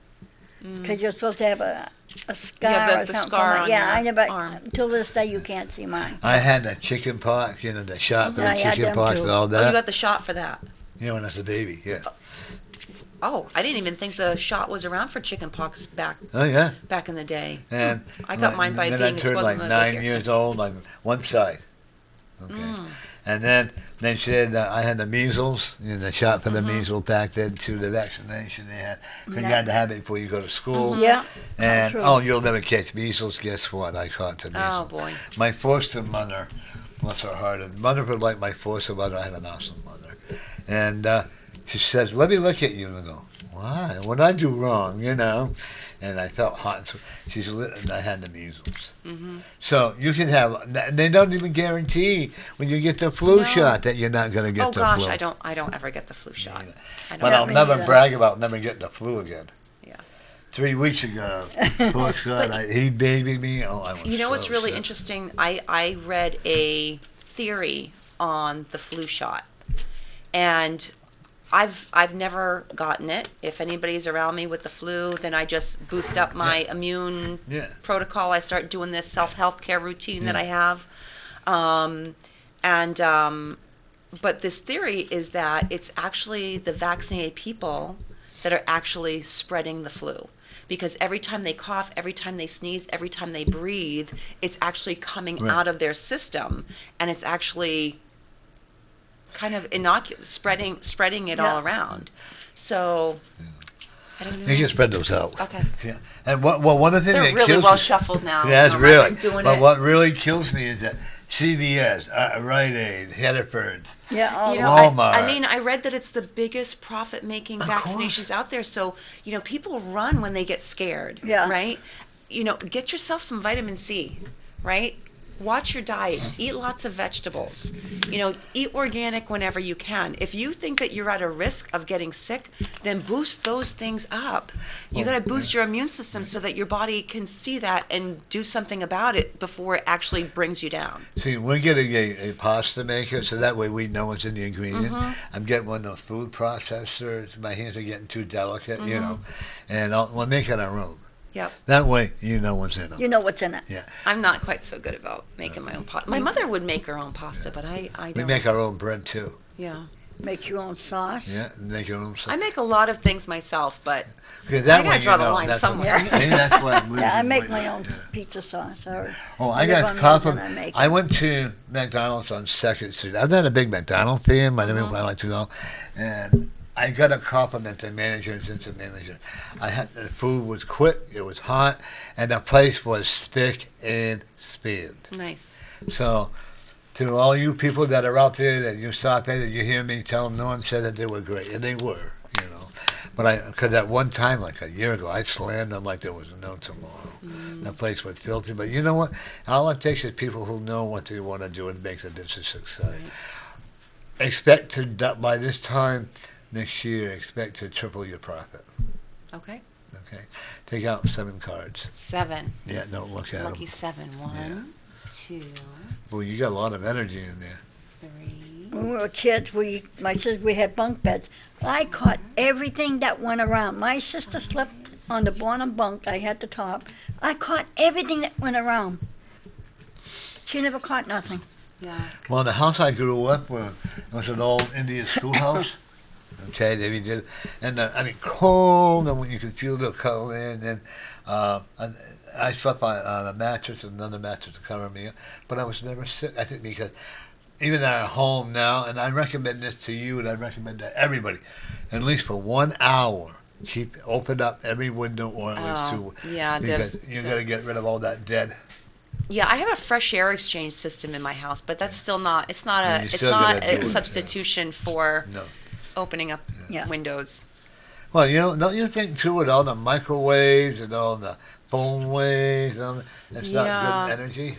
Because you're supposed to have a scar or the something. scar on I your never. arm. Till this day, you can't see mine. I had the chicken pox, the shot for Yeah, I the had chicken them pox too. and all Oh, you that. got the shot for that. When I was a baby, yeah. Oh, I didn't even think the shot was around for chickenpox back Oh, yeah. in the day. And I got mine by then being I a turned squad like when I was 9 here. years old on one side. Okay. And then they said I had the measles, the shot for the measles back then to the vaccination they had. 'Cause you had to have it before you go to school. Yeah. And, true. you'll never catch measles. Guess what? I caught the measles. Oh, boy. My foster mother, bless her heart, and mother was like my foster mother. I had an awesome mother. And she says, let me look at you. And I go, why? What did I do wrong, And I felt hot. So and I had the measles. Mm-hmm. So you can have, they don't even guarantee when you get the flu No. shot that you're not going to get Oh the gosh, flu. I don't ever get the flu shot. I don't But I'll me never neither. brag about never getting the flu again. Yeah. 3 weeks ago, poor Scott, he babied me. Oh, I was You know what's so really sick. interesting? I read a theory on the flu shot, and I've never gotten it. If anybody's around me with the flu, then I just boost up my immune Yeah. protocol. I start doing this self-health care routine that I have, but this theory is that it's actually the vaccinated people that are actually spreading the flu. Because every time they cough, every time they sneeze, every time they breathe, it's actually coming Right. out of their system, and it's actually kind of spreading it all around. So I don't know. You can spread those out. Okay. Yeah. And one of the things They're that really kills well me, shuffled now. Yeah, it's I've really. been doing But it. what really kills me is that CVS, Rite Aid, Hereford. Yeah, all You of know, them. Walmart. I mean, I read that it's the biggest profit-making Of vaccinations course. out there. So, people run when they get scared. Yeah. Right? Get yourself some vitamin C, right? Watch your diet. Eat lots of vegetables. Eat organic whenever you can. If you think that you're at a risk of getting sick, then boost those things up. You got to boost your immune system so that your body can see that and do something about it before it actually brings you down. See, we're getting a pasta maker, so that way we know what's in the ingredient. Mm-hmm. I'm getting one of those food processors. My hands are getting too delicate, Mm-hmm. and we'll make it our own. Yep. That way, you know what's in them. You know what's in it. Yeah. I'm not quite so good about making my own pasta. My mother would make her own pasta, but I don't. We make our own bread, too. Yeah. Make your own sauce. Yeah, make your own sauce. I make a lot of things myself, but Okay, that I gotta way draw you the know, line that's somewhere. What, maybe that's why I'm losing Yeah, I make weight. my own pizza sauce. Oh, I live got on a those compliment. and I make I it. went to McDonald's on 2nd Street. I'm not a big McDonald's fan, but I like to go. And I got a compliment to the manager and assistant manager. The food was quick, it was hot, and the place was spick and span. nice. So To all you people that are out there that you saw that and you hear me tell them, Norm said that they were great, and they were, you know. But because at one time, like a year ago, I slammed them like there was no tomorrow. That place was filthy. But you know what? All it takes is people who know what they want to do and make the business success. Right. Expect to, by this time next year, expect to triple your profit. Okay. Okay? Take out 7 cards. 7. Yeah, don't look at Lucky them. 7. 1, 2, Well, you got a lot of energy in there. 3. When we were kids, my sister, we had bunk beds. I caught everything that went around. My sister slept on the bottom bunk. I had the top. I caught everything that went around. She never caught nothing. Yeah. Well, the house I grew up with was an old Indian schoolhouse. Okay, they did, and I mean cold, and when you could feel the cold there, and then I slept on a mattress and another mattress to cover me up, but I was never sick. I think because even at home now, and I recommend this to you, and I recommend to everybody, at least for 1 hour, open up every window or at least 2. Yeah, because you got to get rid of all that dead. Yeah, I have a fresh air exchange system in my house, but that's still not. It's not Yeah, a. you It's still not gotta do a it, substitution for No. opening up Yeah. windows. Well, you know, don't you think too with all the microwaves and all the phone waves, that's Yeah. not good energy?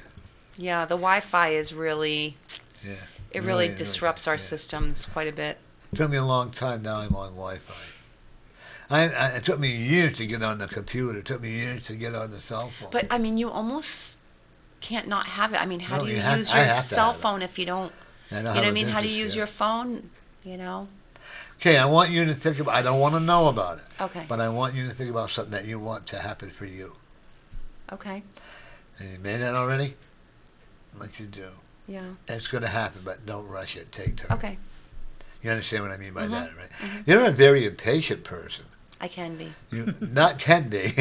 Yeah, the Wi-Fi is really. Yeah. It really Really, disrupts our yeah. systems quite a bit. It took me a long time. Now I'm on Wi-Fi. It took me years to get on the computer. It took me years to get on the cell phone. But I mean, you almost can't not have it. I mean, how No, do you you have- use I your have to cell have it. phone if you don't? I You know have what I a mean? How do you business, use yeah. your phone? You know. Okay, I want you to think about. I don't want to know about it. Okay. But I want you to think about something that you want to happen for you. Okay. And you made that already? What you do? Yeah. It's going to happen, but don't rush it. Take time. Okay. You understand what I mean by Mhm, that, right? mhm. You're a very impatient person. I can be. You not can be.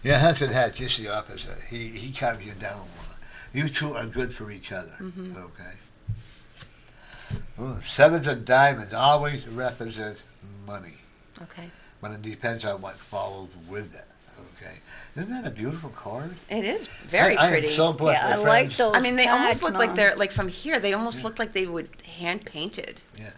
Your husband has just the opposite. He calms you down a lot. You two are good for each other. Mhm. Okay. Ooh, 7s of diamonds always represent money, Okay. but it depends on what follows with it. Okay. Isn't that a beautiful card? It is very I pretty. am so blessed. Yeah, I My like friends- those. I mean, they almost cards, look like Mom. they're like from here. They almost look like they would hand painted. Yeah,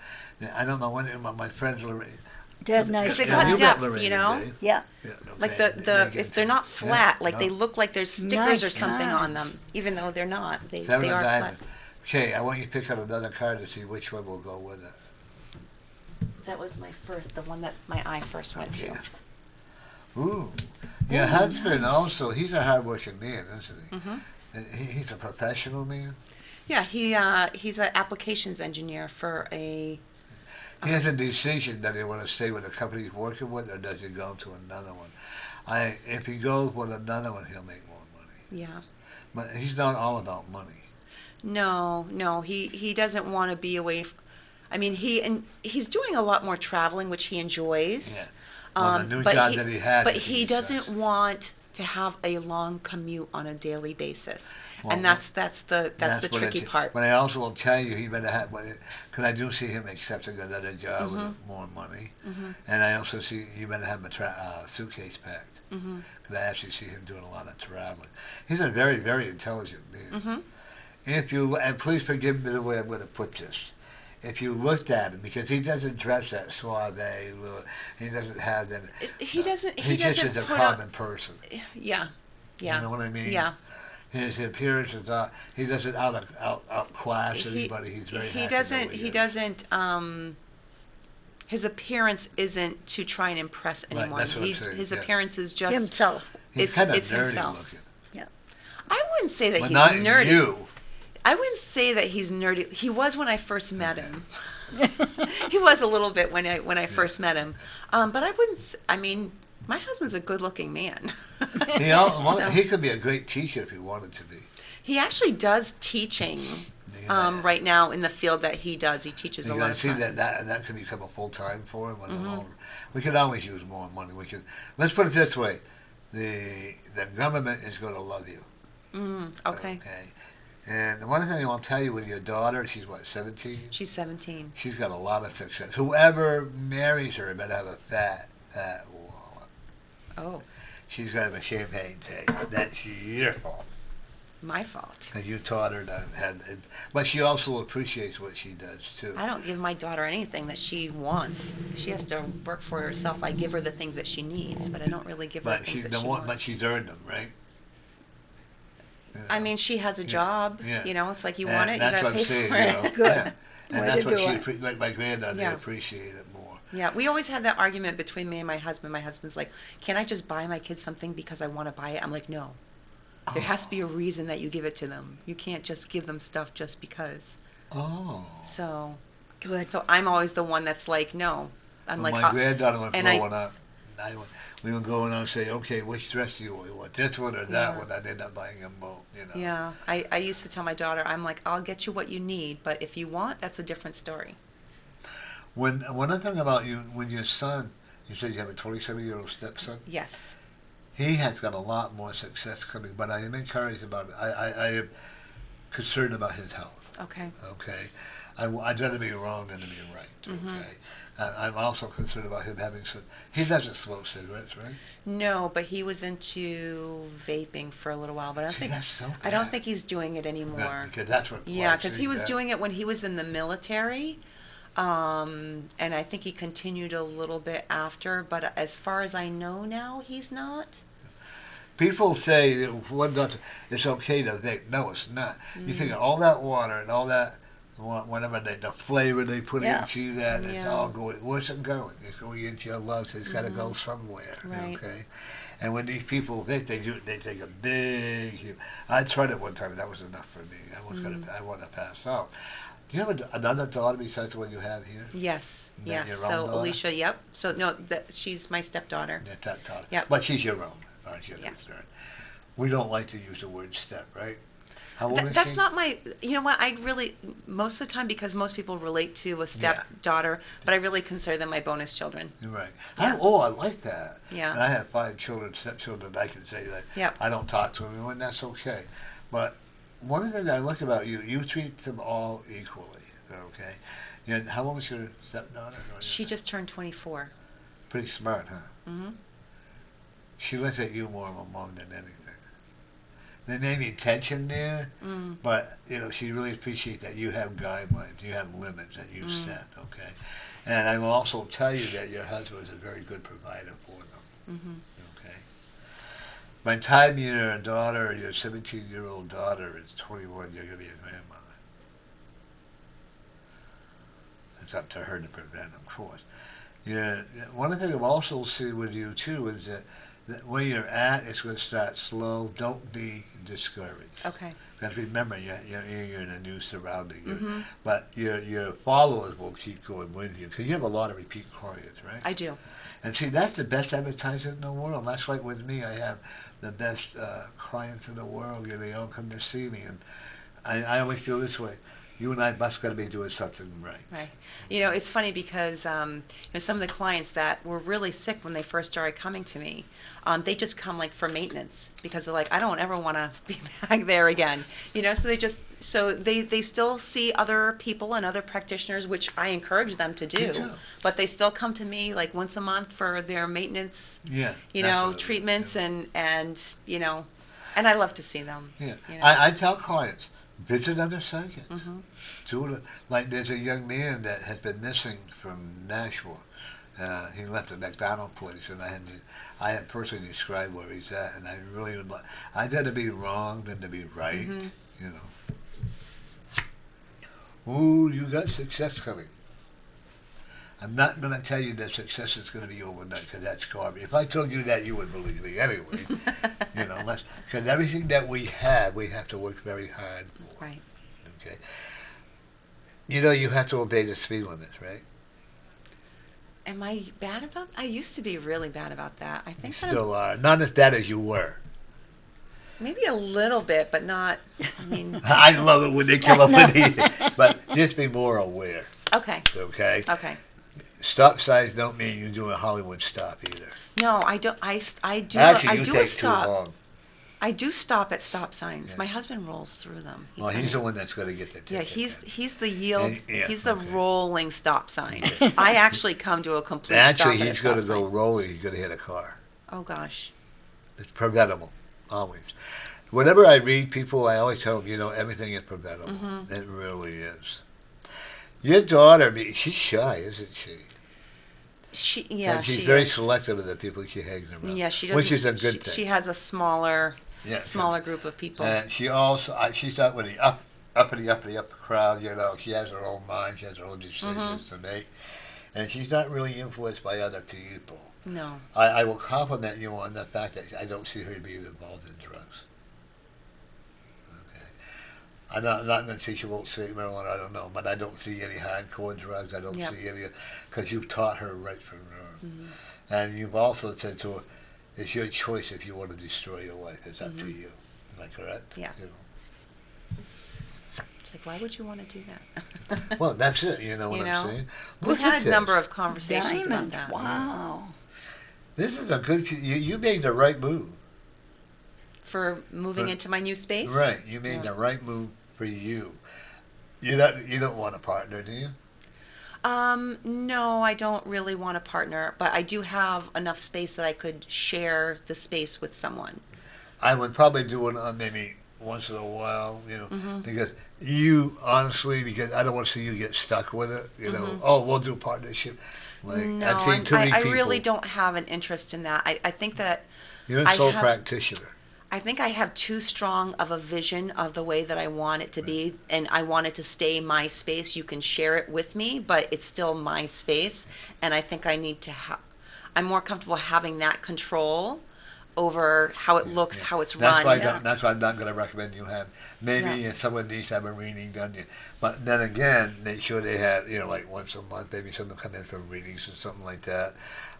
I don't know when my friends Lorraine. They're nice. Because they Yeah, got you met depth, Lorraine, you know. didn't you? Yeah. Yeah, Like okay. the They if they're not yeah, flat, like no. they look like there's stickers or Nice something on cards. them, even though they're not. They 7 are of flat. diamonds. Okay, I want you to pick out another card to see which one will go with it. That was the one that my eye first went to. Okay. Ooh. Your husband also, he's a hard-working man, isn't he? Mhm. And he's a professional man. Yeah, he's an applications engineer for a. He has a decision that he want to stay with the company he's working with, or does he go to another one? If he goes with another one, he'll make more money. Yeah. But he's not all about money. No, he doesn't want to be away. I mean, he's doing a lot more traveling, which he enjoys. Yeah. Well, the new but job that he had, But I think he he doesn't says. want to have a long commute on a daily basis, Well, and that's the what tricky it- part. But I also will tell you, he better have. Because I do see him accepting another job with more money, and I also see you better have a suitcase packed. Because I actually see him doing a lot of traveling. He's a very, very intelligent man. If you and please forgive me the way I'm going to put this. If you looked at him, because he doesn't dress that suave, he doesn't have that. He doesn't. He He just doesn't is a put common up. person. Yeah. You know what I mean? Yeah. His appearance is he doesn't outclass anybody. He's very He happy doesn't. where He is. doesn't. His appearance isn't to try and impress Right, anyone. that's what I'm saying, His yeah. appearance is just. Himself. He's it's kind of it's nerdy himself. looking. I wouldn't say that But he's not nerdy. you. I wouldn't say that he's nerdy. He was when I first met him. He was a little bit when I first met him. But I wouldn't. I mean, my husband's a good-looking man. So- He could be a great teacher if he wanted to be. He actually does teaching Yeah. right now in the field that he does. He teaches a You lot know, of see classes. that could become a full time for him. We could always use more money. Let's put it this way: the government is going to love you. Okay. And the one thing I want to tell you with your daughter, she's what, 17? She's 17. She's got a lot of success. Whoever marries her better have a fat wallet. Oh. She's going to have a champagne taste. That's beautiful. my fault. And you taught her but she also appreciates what she does too. I don't give my daughter anything that she wants. She has to work for herself. I give her the things that she needs, but I don't really give her the things that she wants. But she's earned them, right? I mean, she has a job. Yeah. You know, it's like you want it, you that's gotta what pay I'm for saying, it. you know? Good. Yeah. And Way that's to what do like my granddaughter, Yeah. they appreciate it more. Yeah, we always had that argument between me and my husband. My husband's like, "Can I just buy my kids something because I want to buy it?" I'm like, "No. There has to be a reason that you give it to them. You can't just give them stuff just because." Oh. So, Good. so I'm always the one that's like, "No." I'm When like, my granddaughter was and I- growing up, we would go in and say, okay, which dress do you want? This one or that Yeah. one? I'd end up buying them both, you know. yeah, I used to tell my daughter, I'm like, "I'll get you what you need, but if you want, that's a different story." One other thing about you, when your son, you said you have a 27-year-old stepson, Yes. he has got a lot more success coming, but I am encouraged about it. I am concerned about his health, Okay. okay? I'd rather be wrong than to be right, okay? I'm also concerned about him having some, he doesn't smoke cigarettes, right? No, but he was into vaping for a little while, but See, that's so I don't bad. think he's doing it anymore. Yeah, because that's what Yeah, plagues because me, he was that. doing it when he was in the military, and I think he continued a little bit after. But as far as I know now, he's not. People say it's okay to vape. No, it's not. You figure all that water and all that, whatever the flavor they put Yeah. into that, it's Yeah. all going. Where's it going? It's going into your lungs. It's got to go somewhere. Right. Okay. And when these people vape, they take a big. I tried it one time, and that was enough for me. I want to pass out. Do you have another daughter besides the one you have here? Yes, Is that yes. your So own daughter? Alicia, yep. So no, she's my stepdaughter. That's that daughter. Yep. But she's your own, aren't you? Yeah. We don't like to use the word step, right? How old is That's she? not my. You know what? I really most of the time because most people relate to a stepdaughter, but I really consider them my bonus children. You're right. Yeah. I like that. Yeah. And I have 5 children, stepchildren. I can say that. Yep. I don't talk to them, and that's okay. But one of the things I like about you, you treat them all equally. Okay. And how old is your stepdaughter? She just turned 24. Pretty smart, huh? Hmm. She looks at you more of a mom than anything. There may be tension there, but she really appreciates that you have guidelines, you have limits that you set. Okay. And I will also tell you that your husband is a very good provider for them. Okay. By the time your 17-year-old daughter is 21, you're going to be a grandmother. It's up to her to prevent, of course. One of the things I've also seen with you, too, is that where you're at, it's going to start slow. Don't be discouraged. Okay. Because remember, you're in a new surrounding. But your followers will keep going with you because you have a lot of repeat clients, right? I do. And see, that's the best advertising in the world. That's like with me. I have the best clients in the world. They all come to see me. And I always feel this way. You and I must got to be doing something right. Right. It's funny because some of the clients that were really sick when they first started coming to me, they just come like for maintenance because they're like, I don't ever want to be back there again. So they still see other people and other practitioners, which I encourage them to Me do. too. But they still come to me like once a month for their maintenance, Yeah. that's what it is, treatments yeah. and I love to see them. Yeah. You know. I tell clients, visit other circuits. Like there's a young man that has been missing from Nashville. He left a McDonald's place, and I had personally described where he's at, and I really would like. I'd rather be wrong than to be right. Ooh, you got success coming. I'm not going to tell you that success is going to be overnight because that's garbage. If I told you that, you would believe me anyway. Because everything that we have to work very hard for. Right. Okay. You have to obey the speed limits, right? Am I bad about? I used to be really bad about that. I You think still are. Not as bad as you were. maybe a little bit, but not. I mean. I love it when they come up with these. But just be more aware, Okay. okay? Okay. Stop signs don't mean you're doing a Hollywood stop either. No, I don't. I do. Actually, I you do take a stop. too long. I do stop at stop signs. Yeah. My husband rolls through them. Well, he's the one that's going to get the ticket. Yeah, he's the yield. And- yeah, he's the okay. rolling stop sign. I actually come to a complete stop. Actually, at a he's going to stop go sign. rolling. He's going to hit a car. Oh gosh. It's preventable, always. Whenever I read people, I always tell them, everything is preventable. It really is. Your daughter, she's shy, isn't she? And she's very selective of the people she hangs around. Yeah, she doesn't. Which is a good thing. She has a smaller group of people. And she also, she's not with the uppity crowd. She has her own mind. She has her own decisions to make, and she's not really influenced by other people. No. I will compliment you on the fact that I don't see her being involved in drugs. I'm not going to say she won't smoke marijuana, I don't know, but I don't see any hardcore drugs. I don't see any, because you've taught her right from wrong. And you've also said to her, it's your choice if you want to destroy your life. It's up to you. Am I correct? Yeah. It's like, why would you want to do that? Well, that's it. You know what I'm saying? We had a number of conversations about that. Wow. This is a good, you made the right move. For moving into my new space? Right. You made the right move for you. You don't want a partner, do you? No, I don't really want a partner, but I do have enough space that I could share the space with someone. I would probably do it maybe once in a while, because honestly, because I don't want to see you get stuck with it, oh, we'll do a partnership. No, I really don't have an interest in that. I think that you're a sole practitioner. I think I have too strong of a vision of the way that I want it to be, and I want it to stay my space. You can share it with me, but it's still my space, and I think I need to I'm more comfortable having that control over how it looks, how it's run. That's why I'm not going to recommend you have. Maybe if someone needs to have a reading done. But then again, make sure they have, like once a month, maybe someone come in for readings or something like that.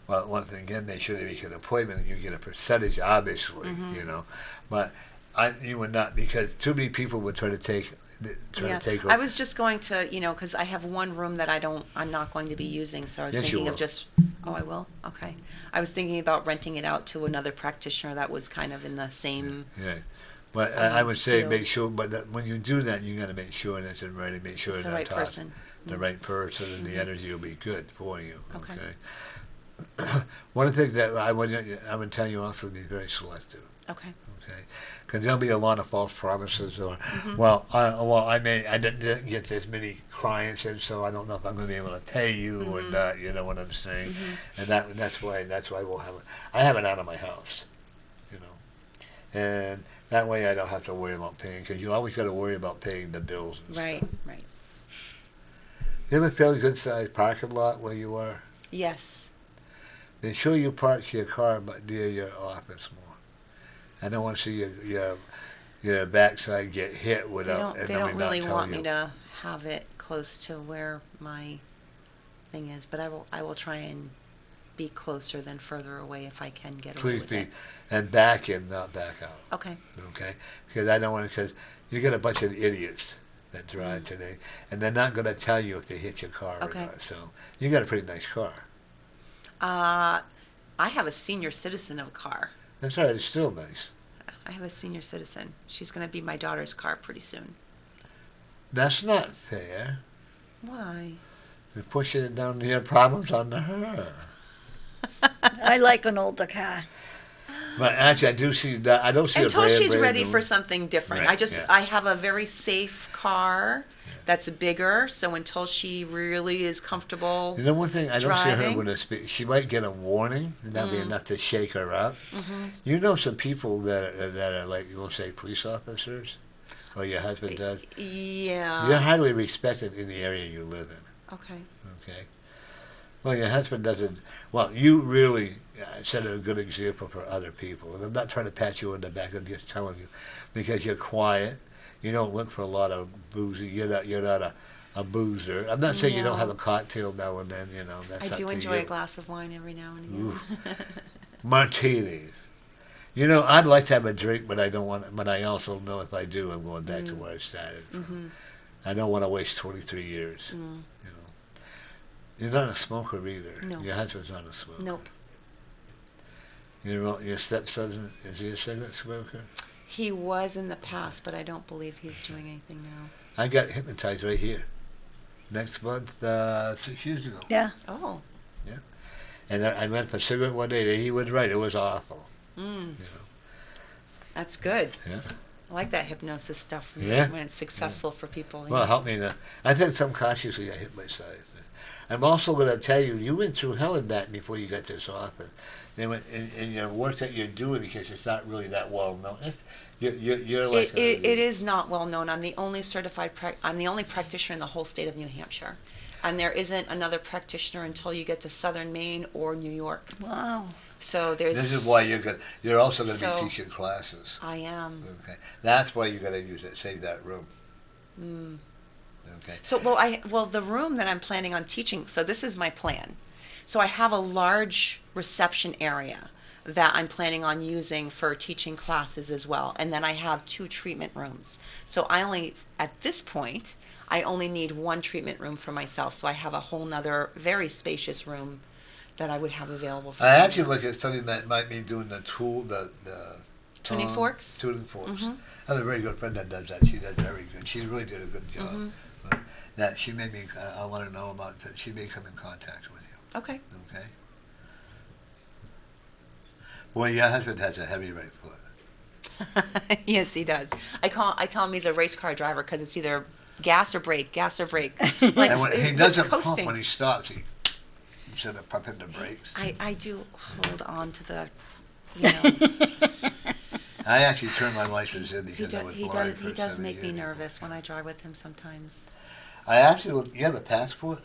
Well, once again, make sure they make an appointment and you get a percentage, obviously, But you would not, because too many people would try to take over. I was just going to, because I have one room that I'm not going to be using, so I was thinking of just, I will? Okay. I was thinking about renting it out to another practitioner that was kind of in the same. Yeah. But I would say make sure, but when you do that, you got to make sure that it's in writing, make sure it's the right person. The right person, and the energy will be good for you. Okay. One of the things that I would tell you also to be very selective. Okay. Okay. Because there'll be a lot of false promises, or I didn't get as many clients, and so I don't know if I'm going to be able to pay you or not. You know what I'm saying? And that's why we'll have I have it out of my house, and that way I don't have to worry about paying, because you always got to worry about paying the bills. And stuff. Right. You have a fairly good sized parking lot where you are. Yes. Then sure you park your car near your office more. I don't want to see your backside get hit without. They don't really want me to have it close to where my thing is, but I will try and be closer than further away if I can get away with it. Please be, and back in, not back out. Okay. Okay, because I don't want to, because you get a bunch of idiots that drive today, and they're not going to tell you if they hit your car or not. So you got a pretty nice car. I have a senior citizen of a car. That's right. It's still nice. I have a senior citizen. She's going to be my daughter's car pretty soon. That's not fair. Why? You're pushing it down your problems onto her. I like an older car. But actually, I do see that. I don't see until she's ready for something different. Right. I have a very safe car that's bigger. So until she really is comfortable, one thing I don't driving. see her with a speed. She might get a warning, and that'll be enough to shake her up. Some people that are like, you will say, police officers, or your husband does. Yeah. You're highly respected in the area you live in. Okay. Well, your husband doesn't. Well, you really set a good example for other people. And I'm not trying to pat you on the back. I'm just telling you, because you're quiet. You don't look for a lot of boozy. You're not a boozer. I'm not saying you don't have a cocktail now and then. That's I do enjoy a glass of wine every now and again. Martinis. I'd like to have a drink, but I don't want. But I also know if I do, I'm going back to where I started. I don't want to waste 23 years. You're not a smoker either. No. Your husband's not a smoker. Nope. Your stepson, is he a cigarette smoker? He was in the past, but I don't believe he's doing anything now. I got hypnotized right here. Next month, 6 years ago. Yeah. Oh. Yeah. And I went for a cigarette one day. He was right. It was awful. That's good. Yeah. I like that hypnosis stuff when, Yeah. when it's successful for people. Well, help me. I think subconsciously I hit my side. I'm also going to tell you, you went through hell and back before you got this office. And your work that you're doing, because it's not really that well known. You're like It is not well known. I'm the only I'm the only practitioner in the whole state of New Hampshire, and there isn't another practitioner until you get to Southern Maine or New York. Wow. So there's. This is why you're also going to So- be teaching classes. I am. Okay, that's why you're going to use it. Save that room. Mm. Okay. So the room that I'm planning on teaching. So this is my plan. So I have a large reception area that I'm planning on using for teaching classes as well, and then I have 2 treatment rooms. So at this point, I only need 1 treatment room for myself. So I have a whole nother very spacious room that I would have available for. I someone actually else. look at something that might be doing the Tuning forks? Tuning forks. Mhm. I have a very good friend that does that. She does very good. She really did a good job. Mhm. That she made me. I want to know about that. She may come in contact with you. Okay. Okay. Well, your husband has a heavy right foot. Yes, he does. I tell him he's a race car driver because it's either gas or brake, gas or brake. Like And when he with doesn't pump coasting. when he stops, instead of pumping the brakes. I do hold on to the, you know. I actually turned my license in because I was He blind does. for He does 7 make me years. nervous when I drive with him sometimes. I actually, you have a passport?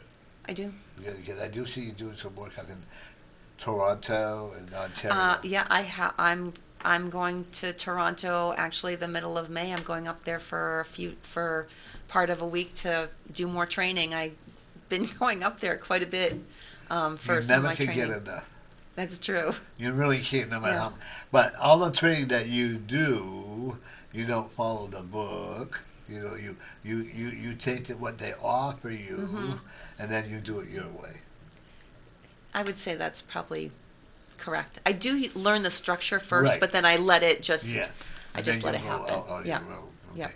I do. Yeah, because I do see you doing some work up in Toronto and Ontario. Yeah, I'm going to Toronto. Actually, the middle of May. I'm going up there for part of a week to do more training. I've been going up there quite a bit for You some of never my can training. get enough. That's true. You really can't, no matter Yeah. how. But all the training that you do, you don't follow the book. You know, you take what they offer you, Mhm. and then you do it your way. I would say that's probably correct. I do learn the structure first, Right. but then I let it just. Yeah. I And just then let it you'll go happen. out on Yeah. your own. Okay. Yeah.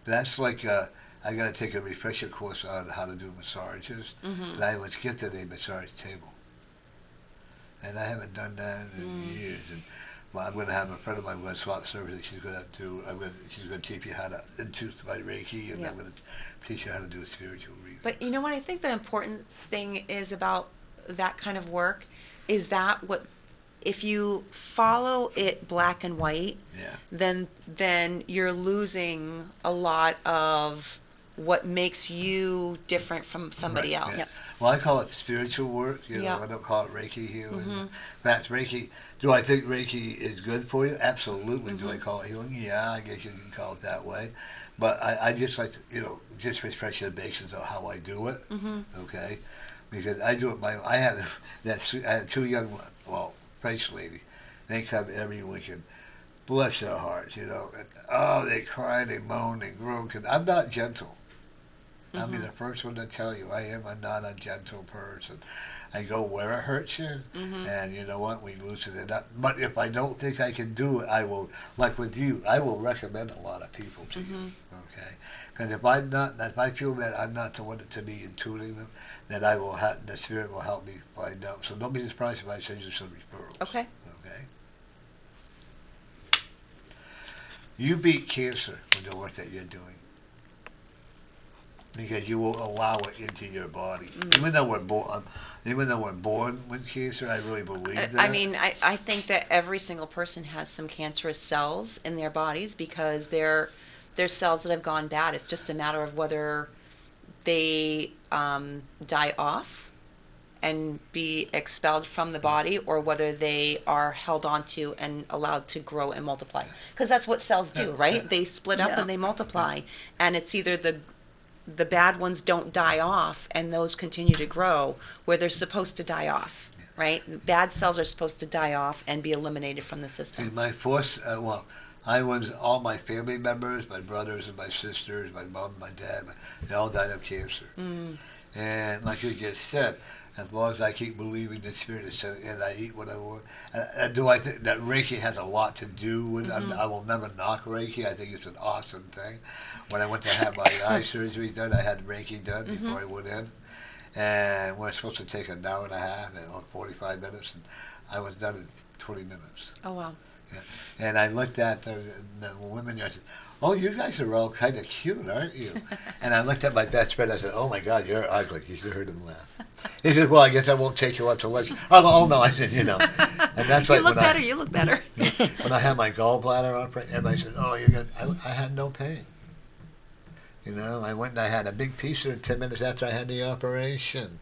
That's like I got to take a refresher course on how to do massages, Mhm. and I was gifted a massage table, and I haven't done that in years. And well, I'm going to have a friend of mine going to swap services. She's going to teach you how to induce by Reiki, and Yeah. I'm going to teach you how to do a spiritual reading. But you know what I think the important thing is about that kind of work is that if you follow it black and white, Yeah. then you're losing a lot of what makes you different from somebody Right, else. yeah. Yep. Well, I call it spiritual work. You know, Yeah. I don't call it Reiki healing. Mhm. That's Reiki. Do I think Reiki is good for you? Absolutely. Do I Mhm. call it healing? Yeah, I guess you can call it that way. But I just like to, just refresh the basics of how I do it. Mhm. Okay, because I do it I have I have 2 young, French lady. They come every weekend. Bless their hearts, and, they cry, they moan, they groan. 'Cause I'm not gentle. I'll be Mhm. the first one to tell you I'm not a gentle person. I go where it hurts you, Mhm. and you know what? We loosen it up. But if I don't think I can do it, I will, like with you, I will recommend a lot of people to you. Okay, because if I feel that I'm not the one to be intuiting them, then the spirit will help me find out. So don't be surprised if I send you some referrals. Okay. Okay. You beat cancer with the work that you're doing. Because you will allow it into your body. Even though we're born with cancer, I really believe that. I mean, I think that every single person has some cancerous cells in their bodies because they're cells that have gone bad. It's just a matter of whether they die off and be expelled from the body or whether they are held onto and allowed to grow and multiply. Because that's what cells do, right? They split up Yeah. and they multiply. And it's either the bad ones don't die off and those continue to grow where they're supposed to die off, right? Bad cells are supposed to die off and be eliminated from the See, system. my force, I was all my family members, my brothers and my sisters, my mom, my dad, they all died of cancer. And like you just said, as long as I keep believing the spirit and I eat what I want, do I think that Reiki has a lot to do with? I will never knock Reiki. I think it's an awesome thing. When I went to have my eye surgery done, I had Reiki done before I went in, and we're supposed to take an hour and a half and 45 minutes, and I was done in 20 minutes. Oh, wow. And I looked at the women there. I said, "Oh, you guys are all kind of cute, aren't you?" And I looked at my best friend. I said, "Oh my God, you're ugly." You should heard him laugh. He said, "Well, I guess I won't take you out to lunch." Oh no, I said, and that's You like look when better. You look better. when I had my gallbladder operated, everybody said, "Oh, you're gonna." I had no pain. I went and I had a big piece of 10 minutes after I had the operation.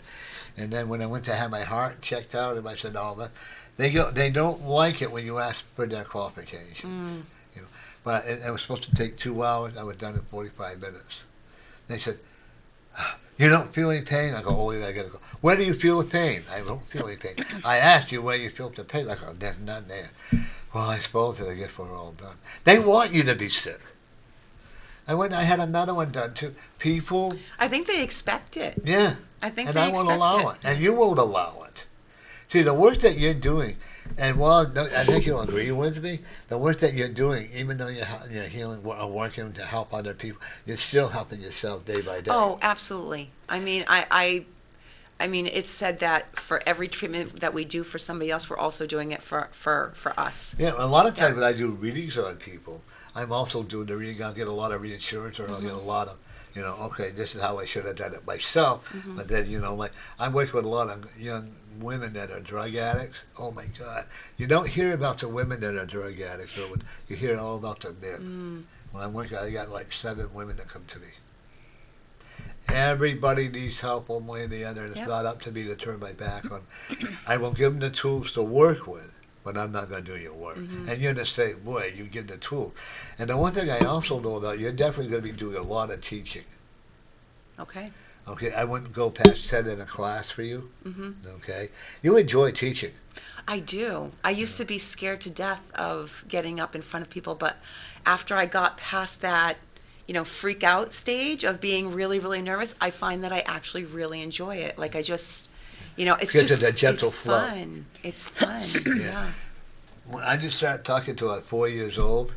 And then when I went to have my heart checked out, and I said, "Oh, they don't like it when you ask for their qualification." But it was supposed to take 2 hours. I was done in 45 minutes. They said, "You don't feel any pain?" I go, "Oh, yeah, I gotta go." "Where do you feel the pain?" "I don't feel any pain." "I asked you where you feel the pain." I go, "There's none there." "Well, I suppose that I guess we're all done." They want you to be sick. I went. I had another one done too. People. I think they expect it. Yeah. I think And they I won't expect allow it. it, and you won't allow it. See, the work that you're doing, and I think you'll agree with me. The work that you're doing, even though you're healing or working to help other people, you're still helping yourself day by day. Oh, absolutely. I mean, I mean, it's said that for every treatment that we do for somebody else, we're also doing it for us. Yeah, a lot of times when I do readings on people, I'm also doing the reading. I'll get a lot of reassurance, or I'll get a lot of, okay, this is how I should have done it myself. But then, like I work with a lot of young women that are drug addicts. Oh my God, you don't hear about the women that are drug addicts, but you hear all about the men. When I'm working, I got like 7 women that come to me. Everybody needs help one way or the other, and it's not up to me to turn my back on. I will give them the tools to work with, but I'm not going to do your work. And you're the same way. You give the tools. And the one thing I also know about you're definitely going to be doing a lot of teaching. Okay. Okay, I wouldn't go past 10 in a class for you. Okay, you enjoy teaching. I do. I used to be scared to death of getting up in front of people, but after I got past that, freak out stage of being really, really nervous, I find that I actually really enjoy it. Like I just, it's Because just of the gentle it's flow. fun. It's fun. Yeah. When I just started talking to 4 years old,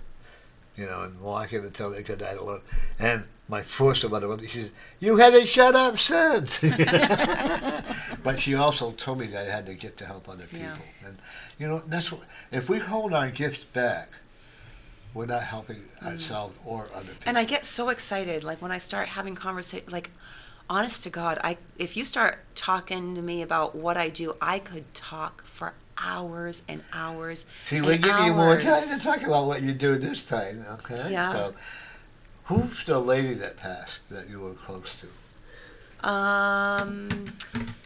and walking until they could die alone, and my first mother, she says, "You haven't shut up since." But she also told me that I had to get to help other people. And, that's what, if we hold our gifts back, we're not helping ourselves or other people. And I get so excited, like when I start having conversations, like, honest to God, if you start talking to me about what I do, I could talk for hours and hours. See, and we're giving you more hours. time to talk about what you do this time, okay? Yeah. So, who's the lady that passed that you were close to?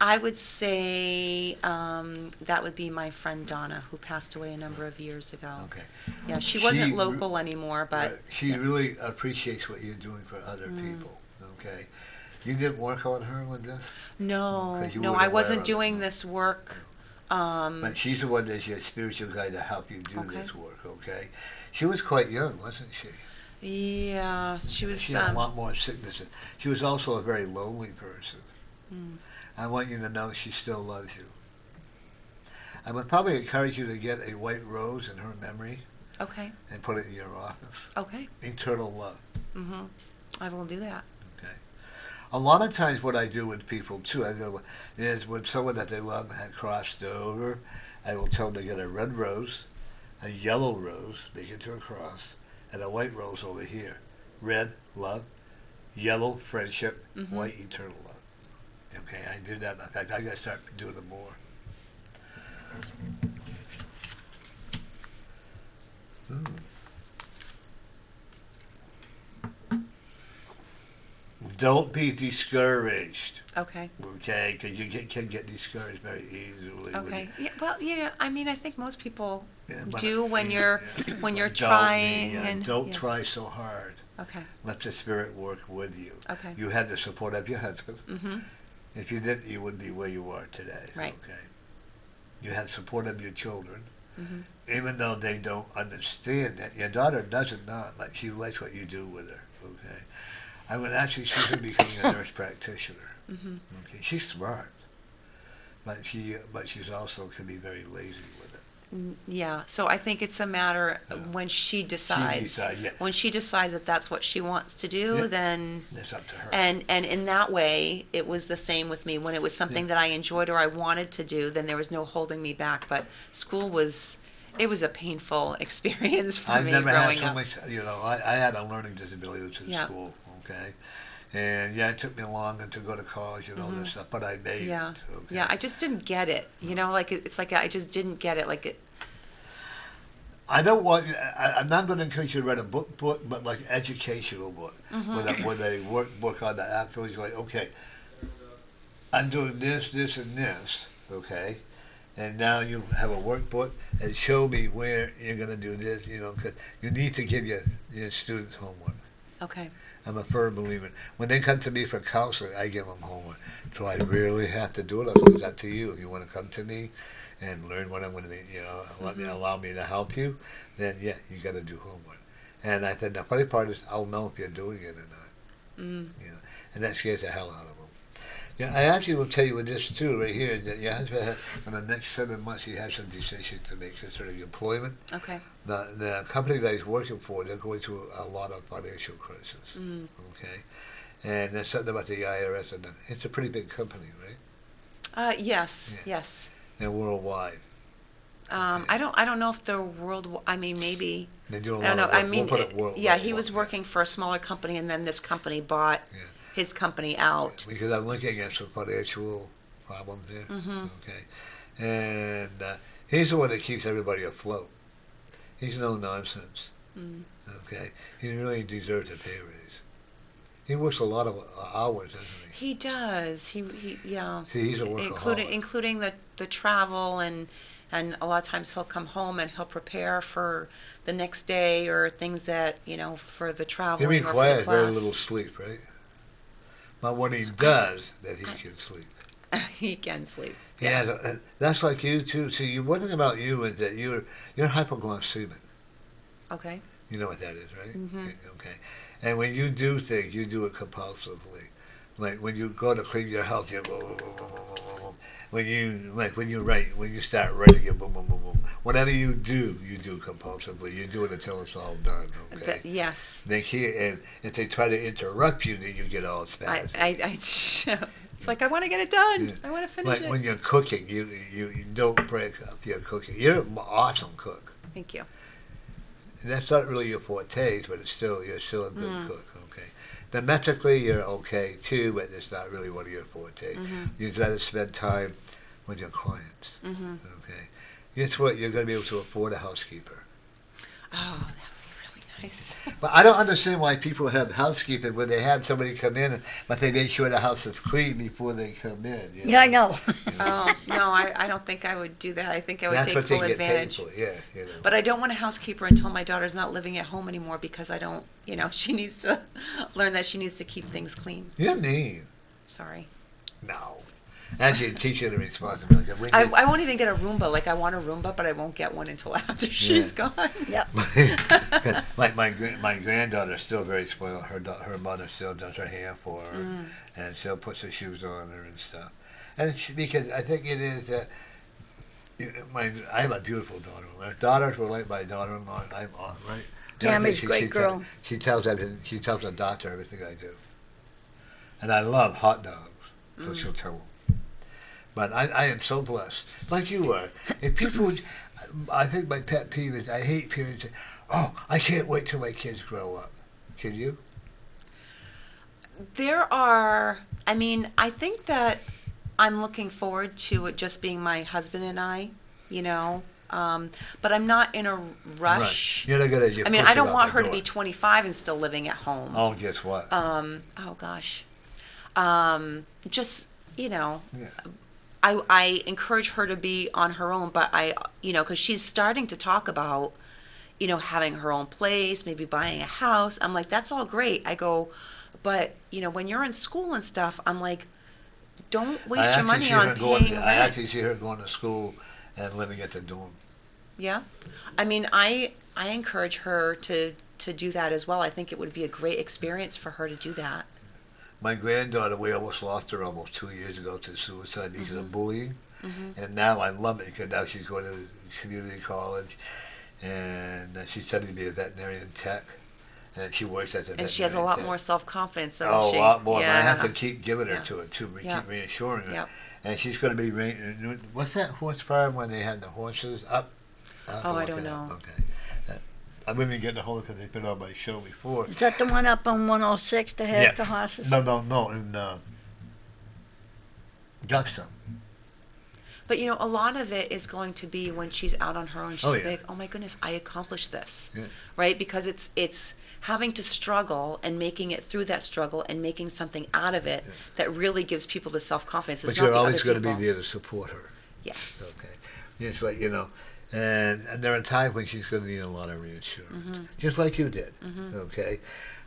I would say that would be my friend Donna, who passed away a number of years ago. Okay. Yeah, she wasn't local anymore, but She really appreciates what you're doing for other people, okay? You didn't work on her with this? no, Okay, you no, weren't I aware wasn't of doing it. this work. But she's the one that's your spiritual guide to help you do Okay. this work, okay? She was quite young, wasn't she? Yeah, she was. She had a lot more sickness. She was also a very lonely person. I want you to know she still loves you. I would probably encourage you to get a white rose in her memory Okay. and put it in your office. Okay. Eternal love. I will do that. Okay. A lot of times what I do with people too, I go, is when someone that they love had crossed over, I will tell them to get a red rose, a yellow rose, make it to a cross, and a white rose over here. Red, love, yellow, friendship, white, eternal love. Okay, I do that. In fact, I got to start doing it more. Don't be discouraged. Okay. Okay, because you can get discouraged very easily. Okay. Yeah, well, yeah. I mean, I think most people But- do when you're Don't trying be, and don't yeah. try so hard. Okay. Let the spirit work with you. Okay. You had the support of your husband. Mhm. If you didn't, you wouldn't be where you are today. Right. Okay. You had support of your children, Mhm. even though they don't understand that. Your daughter doesn't know, but she likes what you do with her. Okay. I would actually see her becoming a nurse practitioner. Mhm. Okay. She's smart, but she's also can be very lazy with it. Yeah. So I think it's a matter of when she decides. Yeah. When she decides that that's what she wants to do, Yeah. then. That's up to her. And in that way, it was the same with me. When it was something that I enjoyed or I wanted to do, then there was no holding me back. But school was, it was a painful experience for I've me never had growing so up. much, I had a learning disability through Yeah. school, okay? And yeah, it took me longer to go to college and all this stuff, but I made Yeah, it. Okay? yeah. I just didn't get it. Like it's like I just didn't get it. Like it. I don't want. I'm not going to encourage you to write a book, but like educational book, with a workbook on the actual. You're like, okay, I'm doing this, this, and this, okay, and now you have a workbook and show me where you're going to do this. Because you need to give your students homework. Okay. I'm a firm believer. When they come to me for counseling, I give them homework. Do I really have to do it? It's up to you. If you want to come to me and learn what I'm going to, allow me to help you, then yeah, you got to do homework. And I think the funny part is I'll know if you're doing it or not. And that scares the hell out of them. Yeah, I actually will tell you this too, right here, that your husband, for the next 7 months, he has some decisions to make concerning employment. Okay. The company that he's working for, they're going through a lot of financial crisis. Okay, and there's something about the IRS, and it's a pretty big company, right? Yes. Yeah. Yes. And worldwide. I don't know if they're world. I mean, maybe. They do a lot I don't know. of work. I mean, We'll put it world, yeah, he was worldwide. working for a smaller company, and then this company bought Yeah. his company out. Because I'm looking at some financial problems there. Okay, and he's the one that keeps everybody afloat. He's no nonsense. Okay, he really deserves a pay raise. He works a lot of hours, doesn't he? He does. He yeah. See, he's a workaholic. Including the travel and a lot of times he'll come home and he'll prepare for the next day or things that for the He traveling or for the requires class. very little sleep, right? But when he does, that he can sleep. He can sleep. Yeah, that's like you too. See, one thing about you is that you're hypoglycemic. Okay. You know what that is, right? Okay. And when you do things, you do it compulsively. Like when you go to clean your house, you boom, boom, boom, boom, boom, boom. When you start writing, you boom, boom, boom, boom. Whatever you do compulsively. You do it until it's all done. Okay. Yes. They can't, and if they try to interrupt you, then you get all spastic. It's like I want to get it done. Yeah. I want to finish Like it. when you're cooking, you don't break up your cooking. You're an awesome cook. Thank you. And that's not really your forte, but you're still a good cook. Okay. Domestically, you're okay too, but it's not really one of your forte. You got to spend time with your clients. Okay. Guess what? You're going to be able to afford a housekeeper. Oh, that would be really nice. But I don't understand why people have housekeeping when they have somebody come in, but they make sure the house is clean before they come in. Yeah, I know. Oh no, I don't think I would do that. I think I would That's take what full they get paid advantage. for. Yeah, But I don't want a housekeeper until my daughter's not living at home anymore because I don't, she needs to learn that she needs to keep things clean. You're mean. Sorry. No. Actually, teach you the responsibility. I won't even get a Roomba. Like I want a Roomba, but I won't get one until after she's gone. Yep. Like my granddaughter's still very spoiled. Her mother still does her hair for her, and still puts her shoes on her and stuff. And because I think it is that I have a beautiful daughter. My daughters were like my daughter-in-law. I'm right. Tammy's a great girl. She tells the doctor everything I do, and I love hot dogs, so she'll tell them. But I am so blessed, like you are. If people, I think my pet peeve is I hate parents say, "Oh, I can't wait till my kids grow up." Can you? I think that I'm looking forward to it just being my husband and I, but I'm not in a rush. Right. You're not gonna. I don't want her to be 25 and still living at home. Oh, guess what? Oh gosh. Just Yeah. I encourage her to be on her own, but because she's starting to talk about, having her own place, maybe buying a house. I'm like, that's all great. I go, but, when you're in school and stuff, I'm like, don't waste your money on paying rent. I actually see her going to school and living at the dorm. Yeah. I encourage her to do that as well. I think it would be a great experience for her to do that. My granddaughter, we almost lost her almost 2 years ago to suicide because of bullying. And now I love it because now she's going to community college and she's studying to be a veterinarian tech. And she works at the veterinarian And she has a lot tech. more self-confidence, doesn't she? A lot more. Yeah. But I have to keep giving her to it, too. Yeah. Keep reassuring her. Yeah. And she's going to be, what's that horse farm when they had the horses up? I'll have Oh, to I look don't it up. know. Okay. I'm going to get a hold of it because they've been on my show before. Is that the one up on 106 that has the horses? No, in Johnstown. But a lot of it is going to be when she's out on her own. She's yeah. like, "Oh my goodness, I accomplished this," Yeah. right? Because it's having to struggle and making it through that struggle and making something out of it that really gives people the self-confidence. It's But not you're the always other going to be people. there to support her. Yes. Okay. It's like, and there are times when she's going to need a lot of reassurance, just like you did. Okay.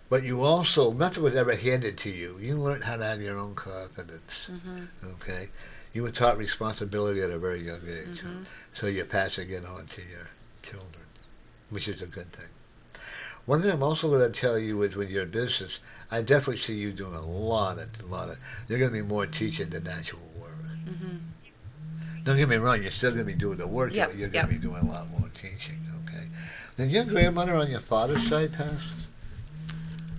But you also, nothing was ever handed to you. You learned how to have your own confidence. Okay. You were taught responsibility at a very young age. So you're passing it on to your children, which is a good thing. One thing I'm also going to tell you is with your business, I definitely see you doing a lot of, you're going to be more teaching than actual work. Don't get me wrong, you're still going to be doing the work, but you're going to be doing a lot more teaching, okay? Did your grandmother on your father's side pass?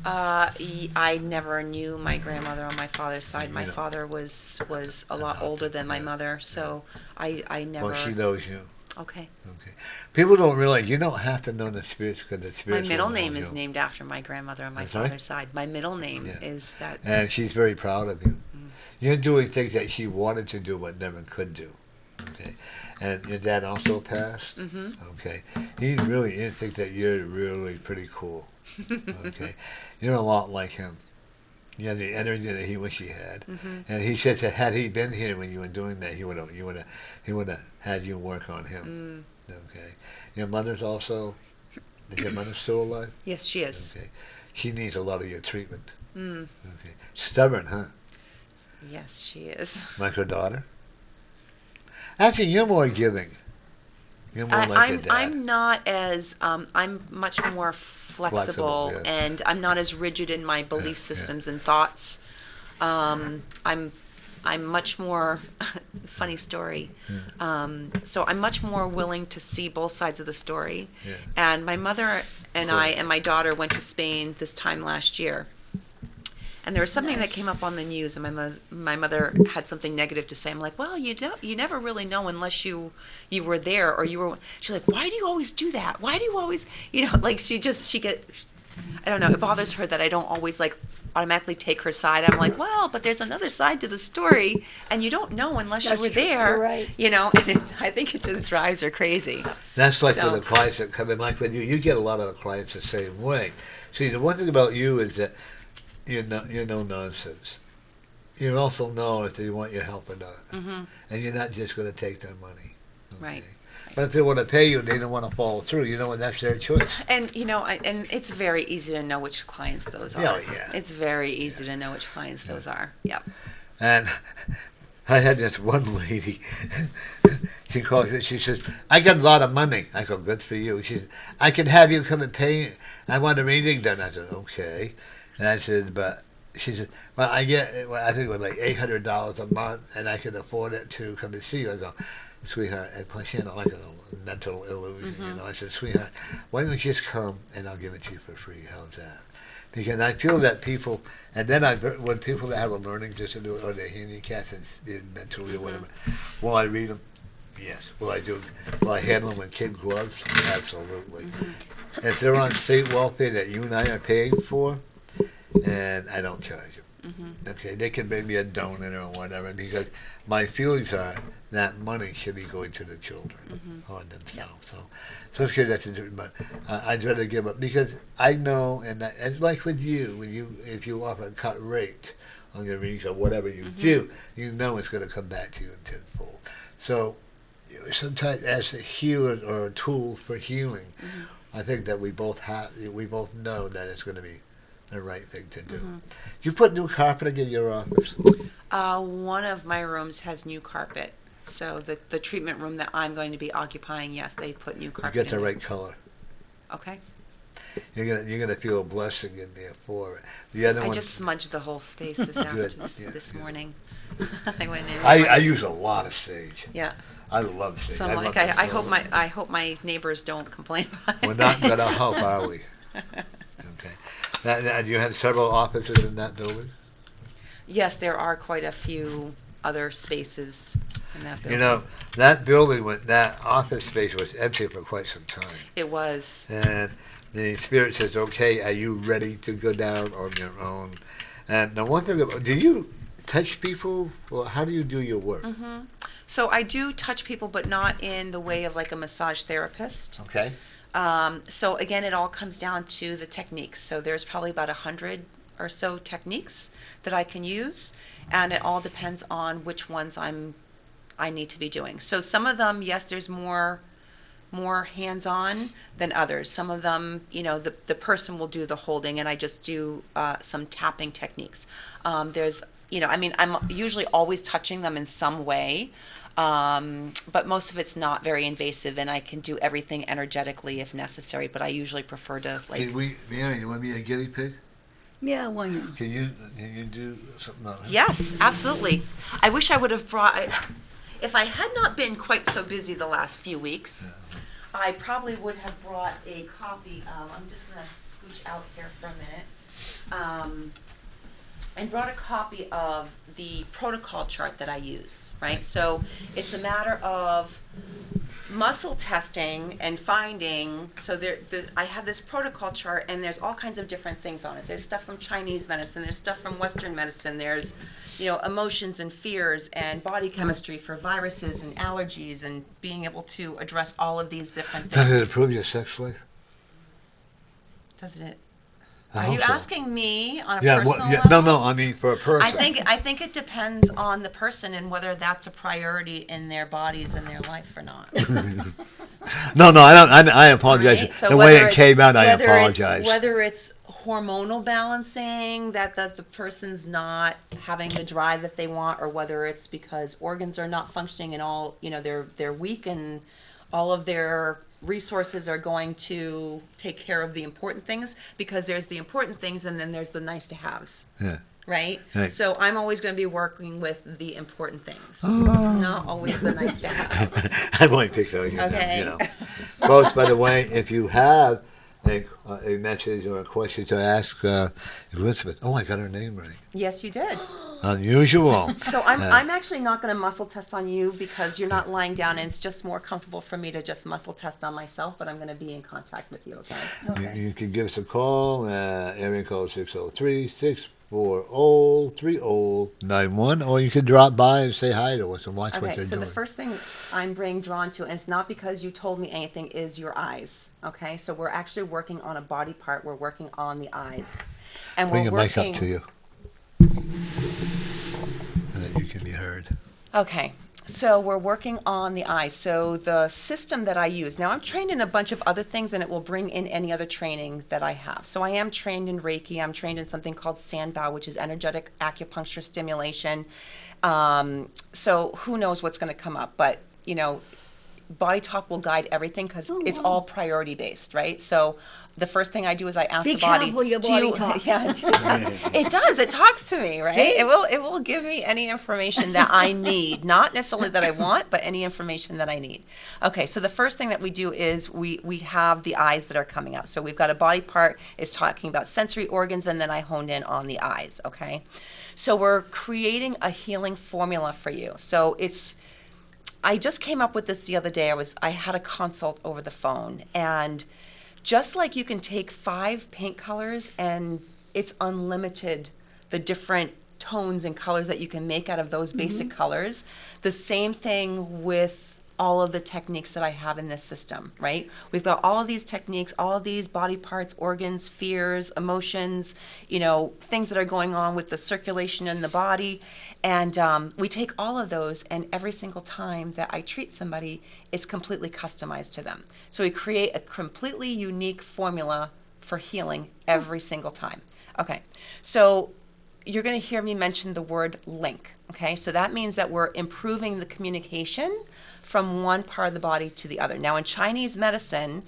I never knew my grandmother on my father's side. My father was a lot older than my mother, so I never. Well, she knows you. Okay. Okay. People don't realize you don't have to know the spirits because the spirits. My middle will know name you. is named after my grandmother on my father's side. My middle name is that. And she's very proud of you. You're doing things that she wanted to do but never could do. Okay. And your dad also passed. Okay. He really think that you're really pretty cool. Okay. You're a lot like him. You have the energy that he wish he had. And he said that had he been here when you were doing that, he would have had you work on him. Okay. Your mother's also. Is your mother still alive? Yes, she is. Okay. She needs a lot of your treatment. Okay. Stubborn, huh? Yes, she is. Like her daughter? Actually, you're more giving. You're more like your dad. I'm not as I'm much more flexible, and I'm not as rigid in my belief systems and thoughts. I'm much more funny story. So I'm much more willing to see both sides of the story. And my mother and I and my daughter went to Spain this time last year. And there was something that came up on the news, and my mother had something negative to say. I'm like, well, you never really know unless you were there or you were. She's like, why do you always do that? Why do you always, like she I don't know. It bothers her that I don't always like automatically take her side. I'm like, well, but there's another side to the story, and you don't know unless you were there. Right. And I think it just drives her crazy. That's like when the clients that come in, like when you get a lot of the clients the same way. See, the one thing about you is that you're no nonsense. You also know if they want your help or not. And you're not just going to take their money. Okay? Right. But if they want to pay you and they don't want to follow through, and that's their choice. And and it's very easy to know which clients those are. Yeah. It's very easy to know which clients those are. Yep. And I had this one lady. She calls it. She says, "I got a lot of money." I go, "Good for you." She says, "I can have you come and pay. I want a reading done." I said, "Okay." And I said, but she said, well, I think it was like $800 a month, and I can afford it to come and see you. I go, sweetheart, and plus she had like a mental illusion, I said, sweetheart, why don't you just come and I'll give it to you for free? How's that? Because I feel that people, and then when people that have a learning disability or they're handicapped and mentally or whatever, will I read them? Yes. Will I handle them with kid gloves? Absolutely. If they're on state welfare that you and I are paying for, and I don't charge them. Okay, they can make me a donut or whatever, because my feelings are that money should be going to the children or themselves. So it's good that's different, but I'd rather give up because I know, and like with you, if you offer a cut rate on your readings or whatever you do, you know it's going to come back to you in tenfold. So sometimes as a healer or a tool for healing, I think that we both know that it's going to be the right thing to do. You put new carpeting in your office? One of my rooms has new carpet. So the treatment room that I'm going to be occupying, yes, they put new carpet in. Get the right color. Okay. You're gonna feel a blessing in there for it. The other I one, just smudged the whole space this morning. I went in. I use a lot of sage. Yeah. I love sage. So I'm like, I hope my neighbors don't complain about it. We're not gonna help, are we? Okay. Now, do you have several offices in that building? Yes, there are quite a few other spaces. in that You building. know, that office space was empty for quite some time. It was. And the Spirit says, okay, are you ready to go down on your own? And now one thing, do you touch people? Or how do you do your work? So I do touch people, but not in the way of like a massage therapist. Okay. So again, it all comes down to the techniques. So there's probably about 100 or so techniques that I can use, and it all depends on which ones I need to be doing. So some of them, yes, there's more hands-on than others. Some of them, the person will do the holding, and I just do some tapping techniques. There's, I'm usually always touching them in some way, but most of it's not very invasive, and I can do everything energetically if necessary. But I usually prefer to Mary, you want me a guinea pig? Yeah, why not? Can you do something else? Yes, absolutely. I wish I would have brought. If I had not been quite so busy the last few weeks, I probably would have brought a copy of. I'm just going to scooch out here for a minute. And brought a copy of the protocol chart that I use, right? So it's a matter of muscle testing and finding. So I have this protocol chart, and there's all kinds of different things on it. There's stuff from Chinese medicine. There's stuff from Western medicine. There's, emotions and fears and body chemistry for viruses and allergies, and being able to address all of these different things. Does it improve your sex life? Does it? I Are you hope so. asking me on a personal level? No, I mean for a person. I think it depends on the person and whether that's a priority in their bodies and their life or not. No, I don't. I apologize. Right? So the way whether it came out, I whether apologize. Whether it's hormonal balancing, that the person's not having the drive that they want, or whether it's because organs are not functioning and all, they're weak and all of their resources are going to take care of the important things, because there's the important things and then there's the nice to haves. Yeah. Right? Right. So I'm always going to be working with the important things, not always the nice to have. I might pick that on you. Okay. Now, folks, by the way, if you have a message or a question to ask Elizabeth, I got her name right. Yes, you did. Unusual. So I'm actually not going to muscle test on you because you're not lying down, and it's just more comfortable for me to just muscle test on myself, but I'm going to be in contact with you, okay? You can give us a call, area code 603-640-3091, or you can drop by and say hi to us and watch what Okay, they're so doing. the first thing I'm being drawn to, and it's not because you told me anything, is your eyes, okay? So we're actually working on a body part. We're working on the eyes. And Bring we're your mic working... up to you. So that you can be heard. Okay, so we're working on the eyes. So the system that I use, now I'm trained in a bunch of other things, and it will bring in any other training that I have. So I am trained in Reiki. I'm trained in something called Sanbao, which is energetic acupuncture stimulation. So who knows what's going to come up, but Body Talk will guide everything because it's all priority based, right? So the first thing I do is I ask Be the body. careful, your body talks. Yeah, it does. It talks to me, right? See? It will give me any information that I need, not necessarily that I want, but any information that I need. Okay, so the first thing that we do is we have the eyes that are coming out. So we've got a body part is talking about sensory organs, and then I honed in on the eyes. Okay, so we're creating a healing formula for you. So I just came up with this the other day. I had a consult over the phone, and just like you can take 5 paint colors and it's unlimited, the different tones and colors that you can make out of those basic colors, the same thing with all of the techniques that I have in this system, right? We've got all of these techniques, all of these body parts, organs, fears, emotions, things that are going on with the circulation in the body. And we take all of those, and every single time that I treat somebody, it's completely customized to them. So we create a completely unique formula for healing every single time. Okay, so you're going to hear me mention the word link. Okay, so that means that we're improving the communication from one part of the body to the other. Now, in Chinese medicine,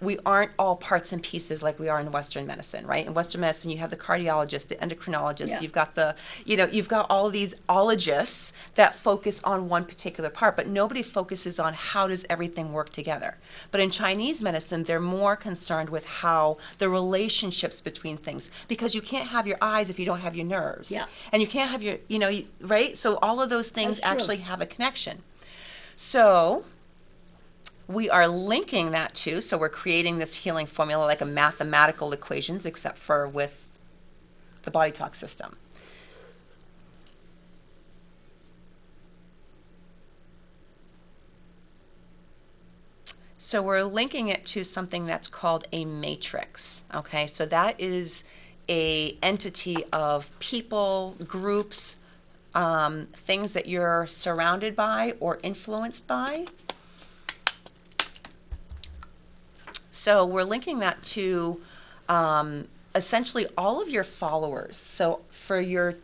we aren't all parts and pieces like we are in Western medicine, right? In Western medicine, you have the cardiologist, the endocrinologist, Yeah. you've got you've got all these ologists that focus on one particular part, but nobody focuses on how does everything work together. But in Chinese medicine, they're more concerned with how the relationships between things, because you can't have your eyes if you don't have your nerves. Yeah. And you can't have your, right? So all of those things That's true. actually have a connection. So we are linking that to, so we're creating this healing formula like a mathematical equations, except for with the body talk system. So we're linking it to something that's called a matrix. Okay, so that is a entity of people, groups, things that you're surrounded by or influenced by. So we're linking that to essentially all of your followers. So for your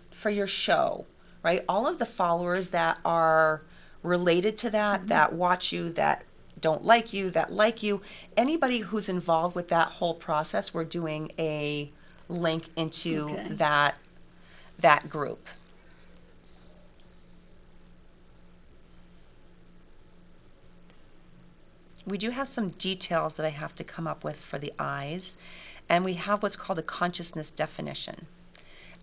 show, right? All of the followers that are related to that, that watch you, that don't like you, that like you, anybody who's involved with that whole process, we're doing a link into Okay. that group. We do have some details that I have to come up with for the eyes, and we have what's called a consciousness definition.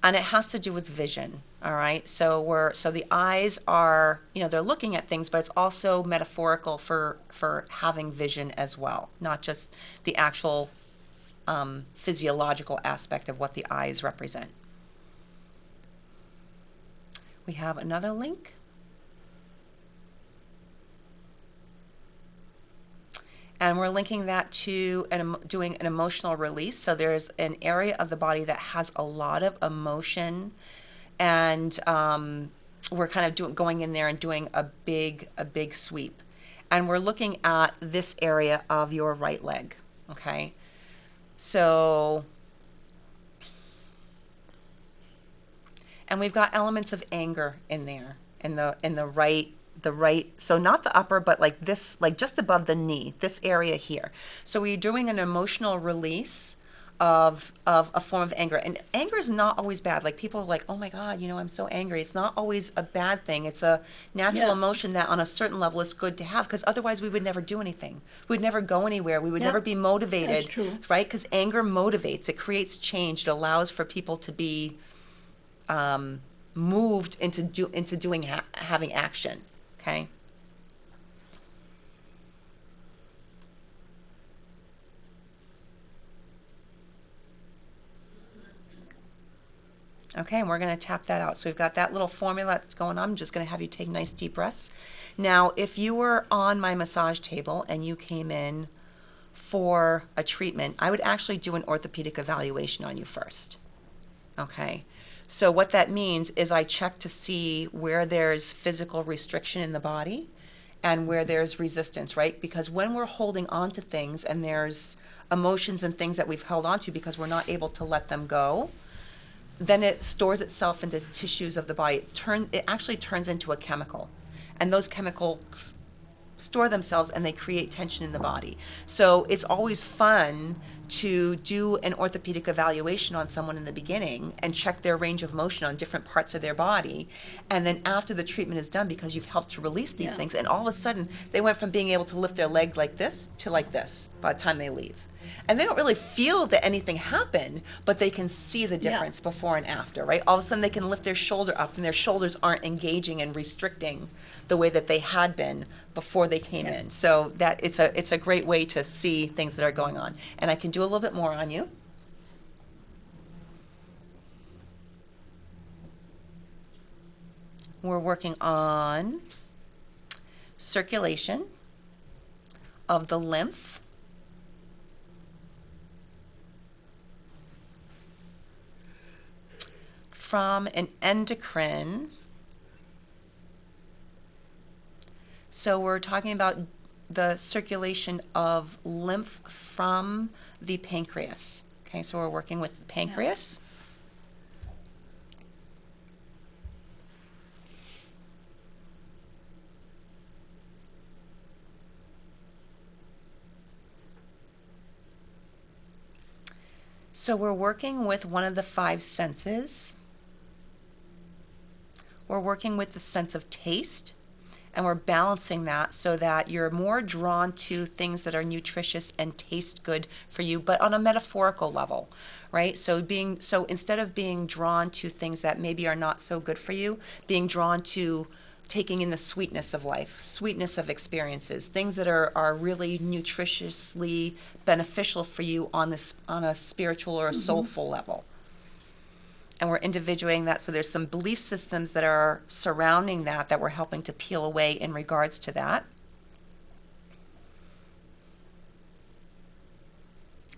And it has to do with vision, all right? So the eyes are, they're looking at things, but it's also metaphorical for having vision as well, not just the actual physiological aspect of what the eyes represent. We have another link. And we're linking that to doing an emotional release. So there's an area of the body that has a lot of emotion, and we're kind of going in there and doing a big sweep. And we're looking at this area of your right leg, okay? So, and we've got elements of anger in there, in the right, so not the upper, but like this, like just above the knee, this area here. So we're doing an emotional release of a form of anger. And anger is not always bad. Like people are like, oh my God, I'm so angry. It's not always a bad thing. It's a natural emotion that on a certain level it's good to have, because otherwise we would never do anything. We'd never go anywhere. We would never be motivated. That's true. Right? Because anger motivates. It creates change. It allows for people to be moved into having action. Okay. Okay, and we're going to tap that out. So we've got that little formula that's going on. I'm just going to have you take nice deep breaths. Now, if you were on my massage table and you came in for a treatment, I would actually do an orthopedic evaluation on you first. Okay. So what that means is I check to see where there's physical restriction in the body and where there's resistance, right? Because when we're holding on to things and there's emotions and things that we've held on to because we're not able to let them go, then it stores itself into tissues of the body. It actually turns into a chemical. And those chemicals store themselves and they create tension in the body. So it's always fun to do an orthopedic evaluation on someone in the beginning and check their range of motion on different parts of their body. And then after the treatment is done, because you've helped to release these things, and all of a sudden they went from being able to lift their leg like this to like this by the time they leave. And they don't really feel that anything happened, but they can see the difference before and after, right? All of a sudden they can lift their shoulder up and their shoulders aren't engaging and restricting the way that they had been before they came in. So that it's a great way to see things that are going on. And I can do a little bit more on you. We're working on circulation of the lymph. From an endocrine. So we're talking about the circulation of lymph from the pancreas. Okay, so we're working with the pancreas. So we're working with one of the five senses. We're working with the sense of taste, and we're balancing that so that you're more drawn to things that are nutritious and taste good for you, but on a metaphorical level, right? So instead of being drawn to things that maybe are not so good for you, being drawn to taking in the sweetness of life, sweetness of experiences, things that are really nutritiously beneficial for you on a spiritual or a soulful level. And we're individuating that, so there's some belief systems that are surrounding that we're helping to peel away in regards to that.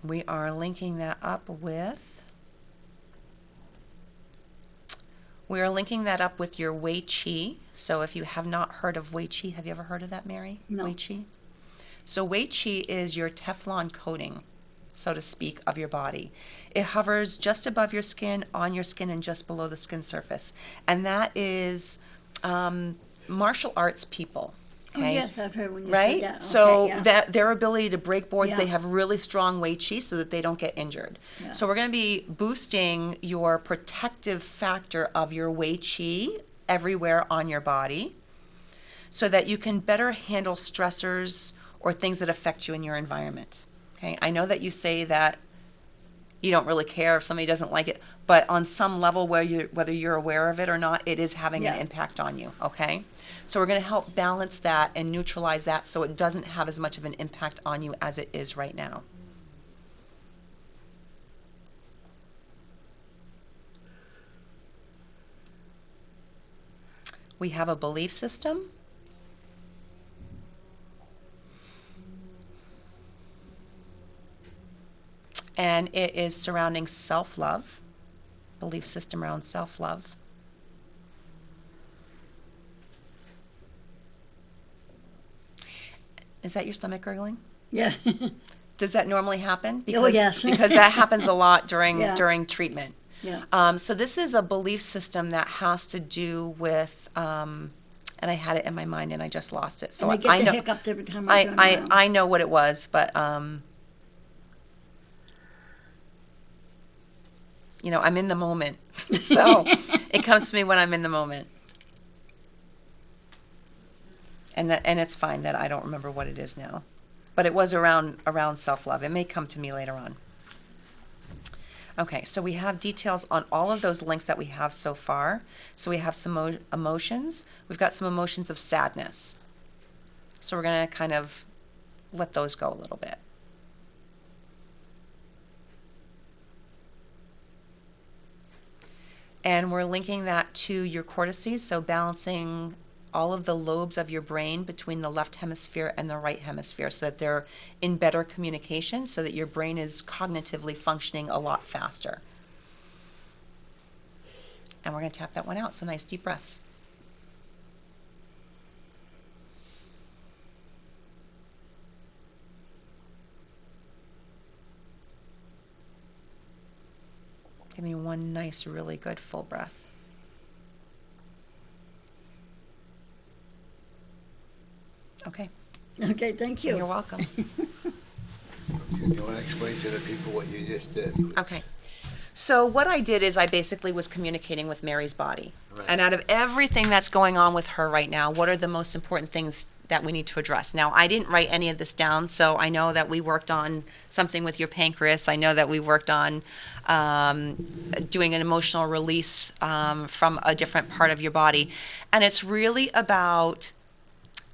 We are linking that up with your Wei Qi. So if you have not heard of Wei Qi, have you ever heard of that, Mary? No. Wei Qi? So Wei Qi is your Teflon coating, so to speak, of your body. It hovers just above your skin, on your skin, and just below the skin surface. And that is martial arts people. Okay? Oh, yes, I've heard when you Right? said that. So Okay, yeah. that their ability to break boards, Yeah. they have really strong Wei Qi so that they don't get injured. Yeah. So we're going to be boosting your protective factor of your Wei Qi everywhere on your body so that you can better handle stressors or things that affect you in your environment. Okay? I know that you say that you don't really care if somebody doesn't like it, but on some level, whether you're aware of it or not, it is having an Yeah. impact on you, okay? So we're going to help balance that and neutralize that so it doesn't have as much of an impact on you as it is right now. We have a belief system. And it is surrounding self-love, belief system around self-love. Is that your stomach gurgling? Yeah. Does that normally happen? Oh, yes. Because that happens a lot during Yeah. during treatment. Yeah. So this is a belief system that has to do with, and I had it in my mind and I just lost it. So And I I get know the hiccups every time I turn around. I know what it was, but I'm in the moment, so it comes to me when I'm in the moment. And it's fine that I don't remember what it is now. But it was around self-love. It may come to me later on. Okay, so we have details on all of those links that we have so far. So we have some emotions. We've got some emotions of sadness. So we're going to kind of let those go a little bit. And we're linking that to your cortices, so balancing all of the lobes of your brain between the left hemisphere and the right hemisphere so that they're in better communication so that your brain is cognitively functioning a lot faster. And we're going to tap that one out, so nice deep breaths. Give me one nice, really good full breath. Okay. Okay, thank you. You're welcome. Do you want to explain to the people what you just did? Okay. So what I did is I basically was communicating with Mary's body. Right. And out of everything that's going on with her right now, what are the most important things that we need to address? Now, I didn't write any of this down, so I know that we worked on something with your pancreas. I know that we worked on doing an emotional release from a different part of your body. And it's really about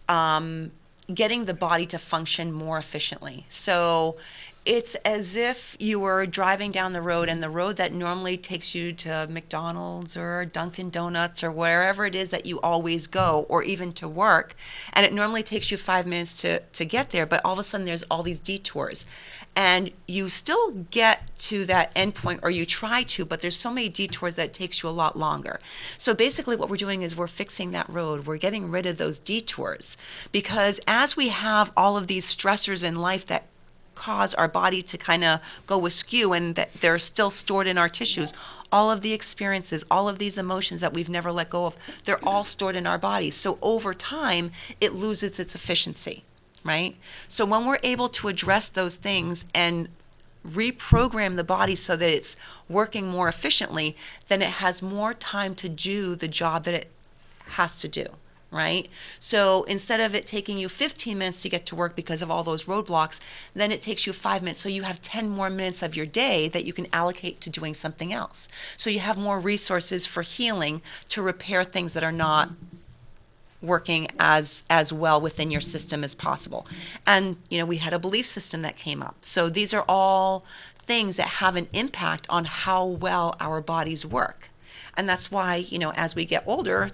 getting the body to function more efficiently. So it's as if you were driving down the road, and the road that normally takes you to McDonald's or Dunkin' Donuts or wherever it is that you always go, or even to work, and it normally takes you 5 minutes to get there, but all of a sudden there's all these detours. And you still get to that end point, or you try to, but there's so many detours that it takes you a lot longer. So basically what we're doing is we're fixing that road. We're getting rid of those detours, because as we have all of these stressors in life that cause our body to kind of go askew, and that they're still stored in our tissues, all of the experiences, all of these emotions that we've never let go of, they're all stored in our bodies. So over time, it loses its efficiency, right? So when we're able to address those things and reprogram the body so that it's working more efficiently, then it has more time to do the job that it has to do, right? So instead of it taking you 15 minutes to get to work because of all those roadblocks, then it takes you 5 minutes. So you have 10 more minutes of your day that you can allocate to doing something else. So you have more resources for healing, to repair things that are not working as well within your system as possible. And, we had a belief system that came up. So these are all things that have an impact on how well our bodies work. And that's why, as we get older,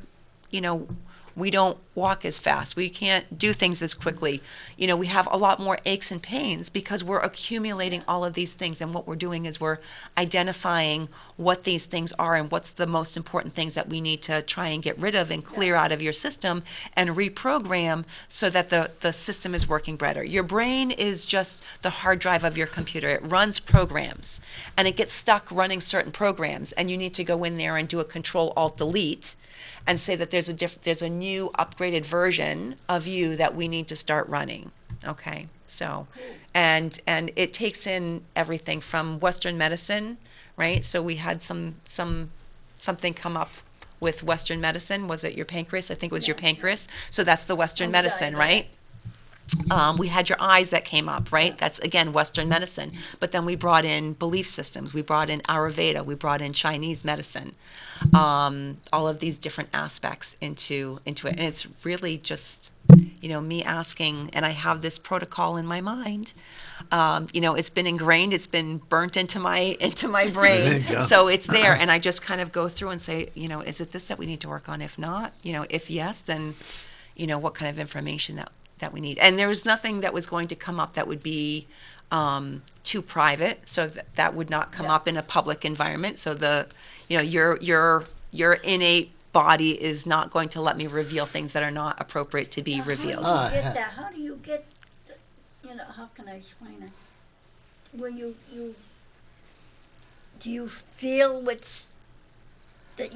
we don't walk as fast. We can't do things as quickly. We have a lot more aches and pains because we're accumulating all of these things. And what we're doing is we're identifying what these things are and what's the most important things that we need to try and get rid of and clear out of your system and reprogram so that the system is working better. Your brain is just the hard drive of your computer. It runs programs and it gets stuck running certain programs, and you need to go in there and do a Control-Alt-Delete and say that there's a new upgraded version of you that we need to start running. Okay, so, and it takes in everything from Western medicine, right? So we had something come up with Western medicine. Was it your pancreas? I think it was your pancreas. So that's the Western medicine, right? We had your eyes that came up, right? That's, again, Western medicine. But then we brought in belief systems. We brought in Ayurveda. We brought in Chinese medicine. All of these different aspects into it. And it's really just, me asking, and I have this protocol in my mind. It's been ingrained. It's been burnt into my brain. So it's there. And I just kind of go through and say, is it this that we need to work on? If not, if yes, then, what kind of information that we need. And there was nothing that was going to come up that would be too private, so that would not come up in a public environment. So your innate body is not going to let me reveal things that are not appropriate to be revealed. How do you get that? How do you get, how can I explain it? When do you feel that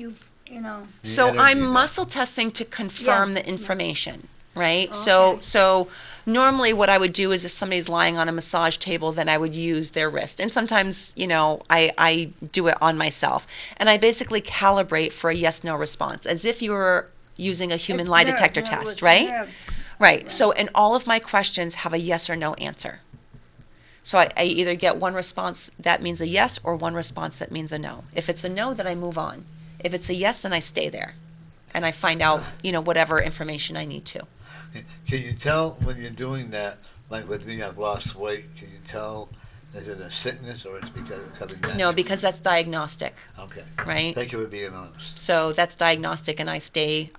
So I'm muscle testing to confirm the information. Right? Okay. So normally what I would do is if somebody's lying on a massage table, then I would use their wrist. And sometimes, I do it on myself. And I basically calibrate for a yes-no response, as if you were using a human lie detector test, right? Right. So, and all of my questions have a yes or no answer. So I either get one response that means a yes or one response that means a no. If it's a no, then I move on. If it's a yes, then I stay there. And I find out, whatever information I need to. Can you tell when you're doing that, like with me, I've lost weight, can you tell, is it a sickness or it's because it's coming down? No, because that's diagnostic. Okay. Right? Thank you for being honest. So that's diagnostic, and I stay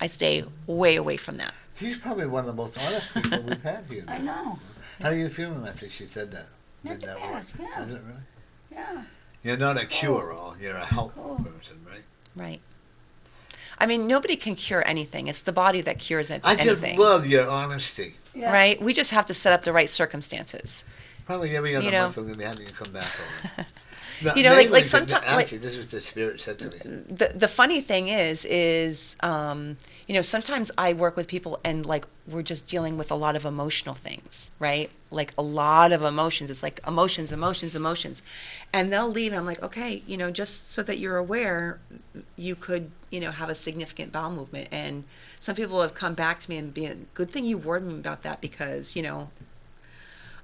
way away from that. She's probably one of the most honest people we've had here. I know. How are you feeling after she said that? Not Did that bad, work? yeah. Is it really? Yeah. You're not a cure-all, you're a help person, right? Right. I mean, nobody can cure anything. It's the body that cures anything. I just love your honesty. Yeah. Right? We just have to set up the right circumstances. Probably every other month we're going to be having you come back over. No, like sometimes, actually, this is the spirit said to me. The funny thing is sometimes I work with people and like we're just dealing with a lot of emotional things, right? Like a lot of emotions. It's like emotions, and they'll leave, and I'm like, okay, just so that you're aware, you could, have a significant bowel movement. And some people have come back to me and been, good thing you warned me about that because,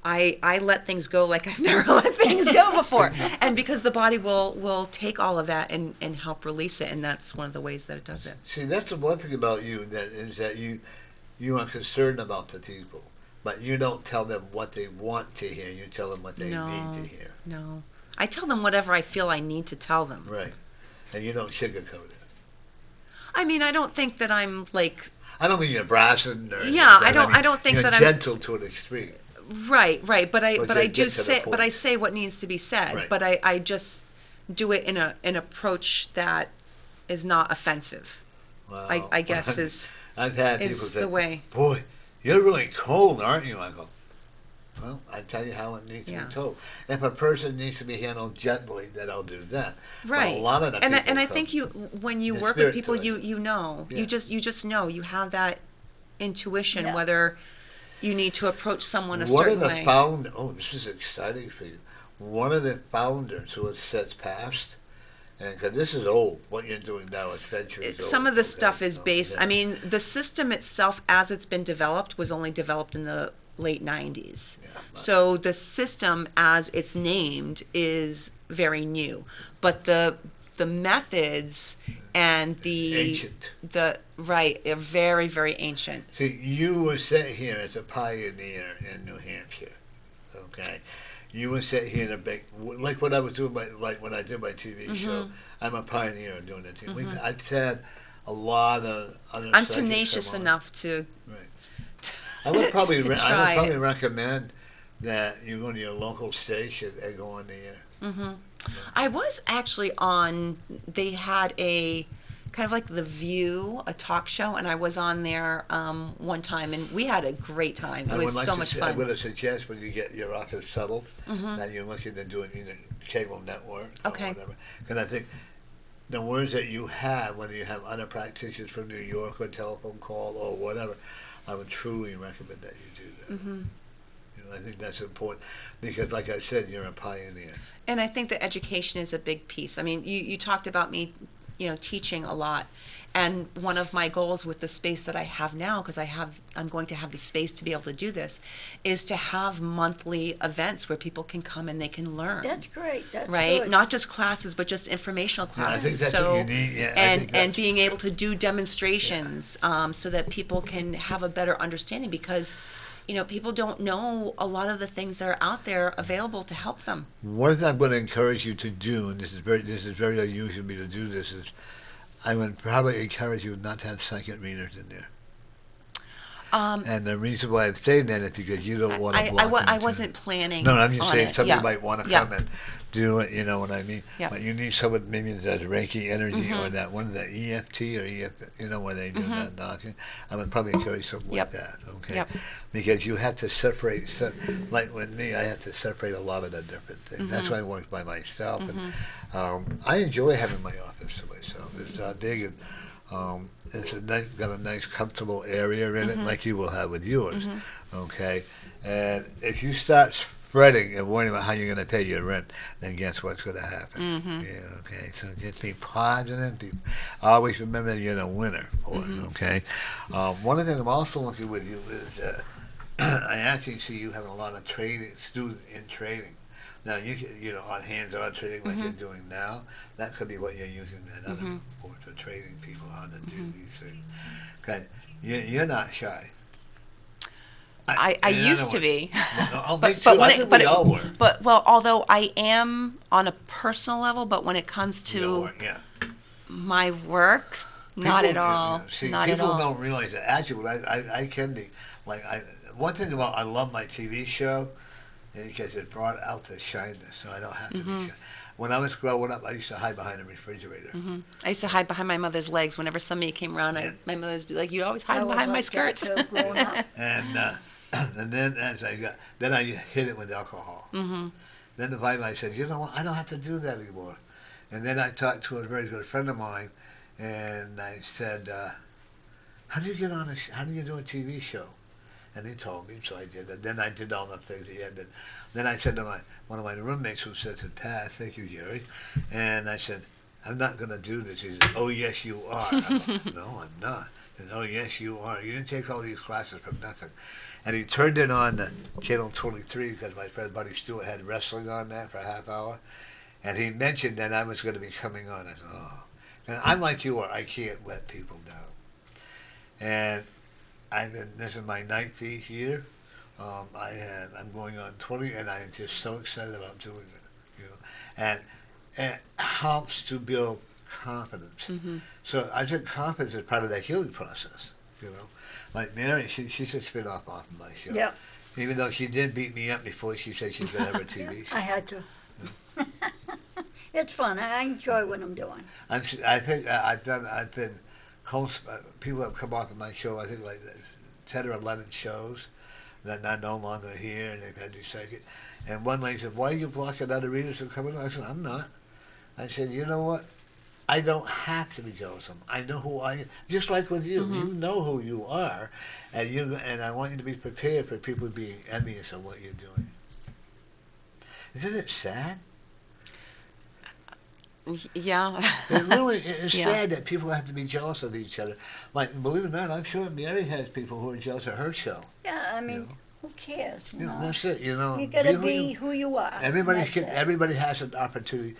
I let things go like I've never let things go before. And because the body will take all of that and help release it. And that's one of the ways that it does it. See, that's the one thing about you, that you are concerned about the people. But you don't tell them what they want to hear. You tell them what they need to hear. No. I tell them whatever I feel I need to tell them. Right. And you don't sugarcoat it. I mean, I don't think that I'm like... I don't mean you're brazen or... Yeah, I don't think that I'm... gentle to an extreme. Right. But I say what needs to be said. Right. But I just do it in an approach that is not offensive. Well, I guess is I've had people is say, the way. Boy, you're really cold, aren't you? I go, well, I tell you how it needs to be told. If a person needs to be handled gently, then I'll do that. Right. But a lot of the and I think when you work with people, you know, Yeah. you just know, you have that intuition whether you need to approach someone a certain way. This is exciting for you. one of the founders who has since passed, and because this is old, what you're doing now is centuries old. Some of the stuff is So, based, yeah. I mean, the system itself, as it's been developed, was only developed in the late 90s. Yeah. So the system, as it's named, is very new. But the methods and Ancient. right, they're very, very ancient. See, you were set here as a pioneer in New Hampshire, okay? You were set here in a big, like what I was doing, like when I did my TV show. I'm a pioneer in doing it. I've had a lot of other I'm psychics tenacious come on. enough to Right. I would probably, to I try would probably it. recommend that you go to your local station and go on the air. I was actually on, they had a kind of like The View, a talk show, and I was on there one time, and we had a great time. It I was would like so to much say- I'm fun. going to suggest when you get your office settled that you're looking at doing either cable network Okay. or whatever. Because I think the words that you have when you have other practitioners from New York or telephone call or whatever, I would truly recommend that you do that. You know, I think that's important because, like I said, you're a pioneer. And I think that education is a big piece. I mean, you talked about me, teaching a lot. And one of my goals with the space that I have now, because I'm going to have the space to be able to do this, is to have monthly events where people can come and they can learn. That's great. That's Right, good. not just classes, but just informational I classes. think that's so, what you need. Yeah, I and think that's- and being able to do demonstrations, so that people can have a better understanding. Because, people don't know a lot of the things that are out there available to help them. One thing I'm going to encourage you to do, and this is very unusual for me to do this, is I would probably encourage you not to have psychic readers in there. And the reason why I'm saying that is because you don't want to block them. I wasn't planning. No, I'm just on saying it. somebody Yeah. might want to Yeah. come and do it, you know what I mean? Yeah. But you need someone maybe that does Reiki energy or that one, the EFT or where they do that knocking. I would probably encourage something Yep. like that, okay? Yep. Because you have to separate, like with me, I have to separate a lot of the different things. That's why I work by myself. And I enjoy having my office to myself. It's big and it's got a nice, comfortable area in it, like you will have with yours, okay? And if you start spreading and worrying about how you're going to pay your rent, then guess what's going to happen? Yeah, okay. So just be positive. Always remember you're the winner for it, okay? One of the things I'm also looking with you is I actually see you having a lot of student in training. Now, on hands-on training like you're doing now, that could be what you're using that other for training people how to do these things. Okay, you're not shy. I used to be. But although I am on a personal level, but when it comes to my work, not at all. See, Not at people all. don't realize that. Actually, I can be one thing about I love my TV show because it brought out the shyness, so I don't have to be shy. When I was growing up, I used to hide behind a refrigerator. I used to hide behind my mother's legs whenever somebody came around. My mother would be like, "You always I hide was behind my like that skirts." too, growing up. And then as I hit it with alcohol. Then finally I said, you know what, I don't have to do that anymore. And then I talked to a very good friend of mine, and I said, how do you do a TV show? And he told me, so I did. And then I did all the things he had. Then I said to one of my roommates who said to Pat, thank you, Jerry. And I said, I'm not going to do this. He said, oh, yes, you are. I'm like, no, I'm not. He said, oh, yes, you are. You didn't take all these classes for nothing. And he turned it on to Channel 23 because my friend Buddy Stewart had wrestling on that for a half hour. And he mentioned that I was going to be coming on. I said, oh. And I'm like you are. I can't let people down. And this is my 9th year. I'm going on 20, and I am just so excited about doing it. And it helps to build confidence. So I think confidence is part of that healing process. Like Mary, she's a spin-off off of my show. Yep. Even though she did beat me up before she said she's going to have her TV show. I had to. It's fun. I enjoy what I'm doing. I think I've been people have come off of my show, I think like 10 or 11 shows that are no longer here, and they've had to second. And one lady said, why are you blocking other readers from coming on? I said, I'm not. I said, you know what? I don't have to be jealous of them. I know who I am. Just like with you. You know who you are, and I want you to be prepared for people being envious of what you're doing. Isn't it sad? Yeah. It really is Yeah. sad that people have to be jealous of each other. Like, believe it or not, I'm sure Mary has people who are jealous of her show. Yeah, I mean, know. who cares? You You know, know, that's it. You know, you gotta who you- be who you are. Everybody That's can. it. Everybody has an opportunity.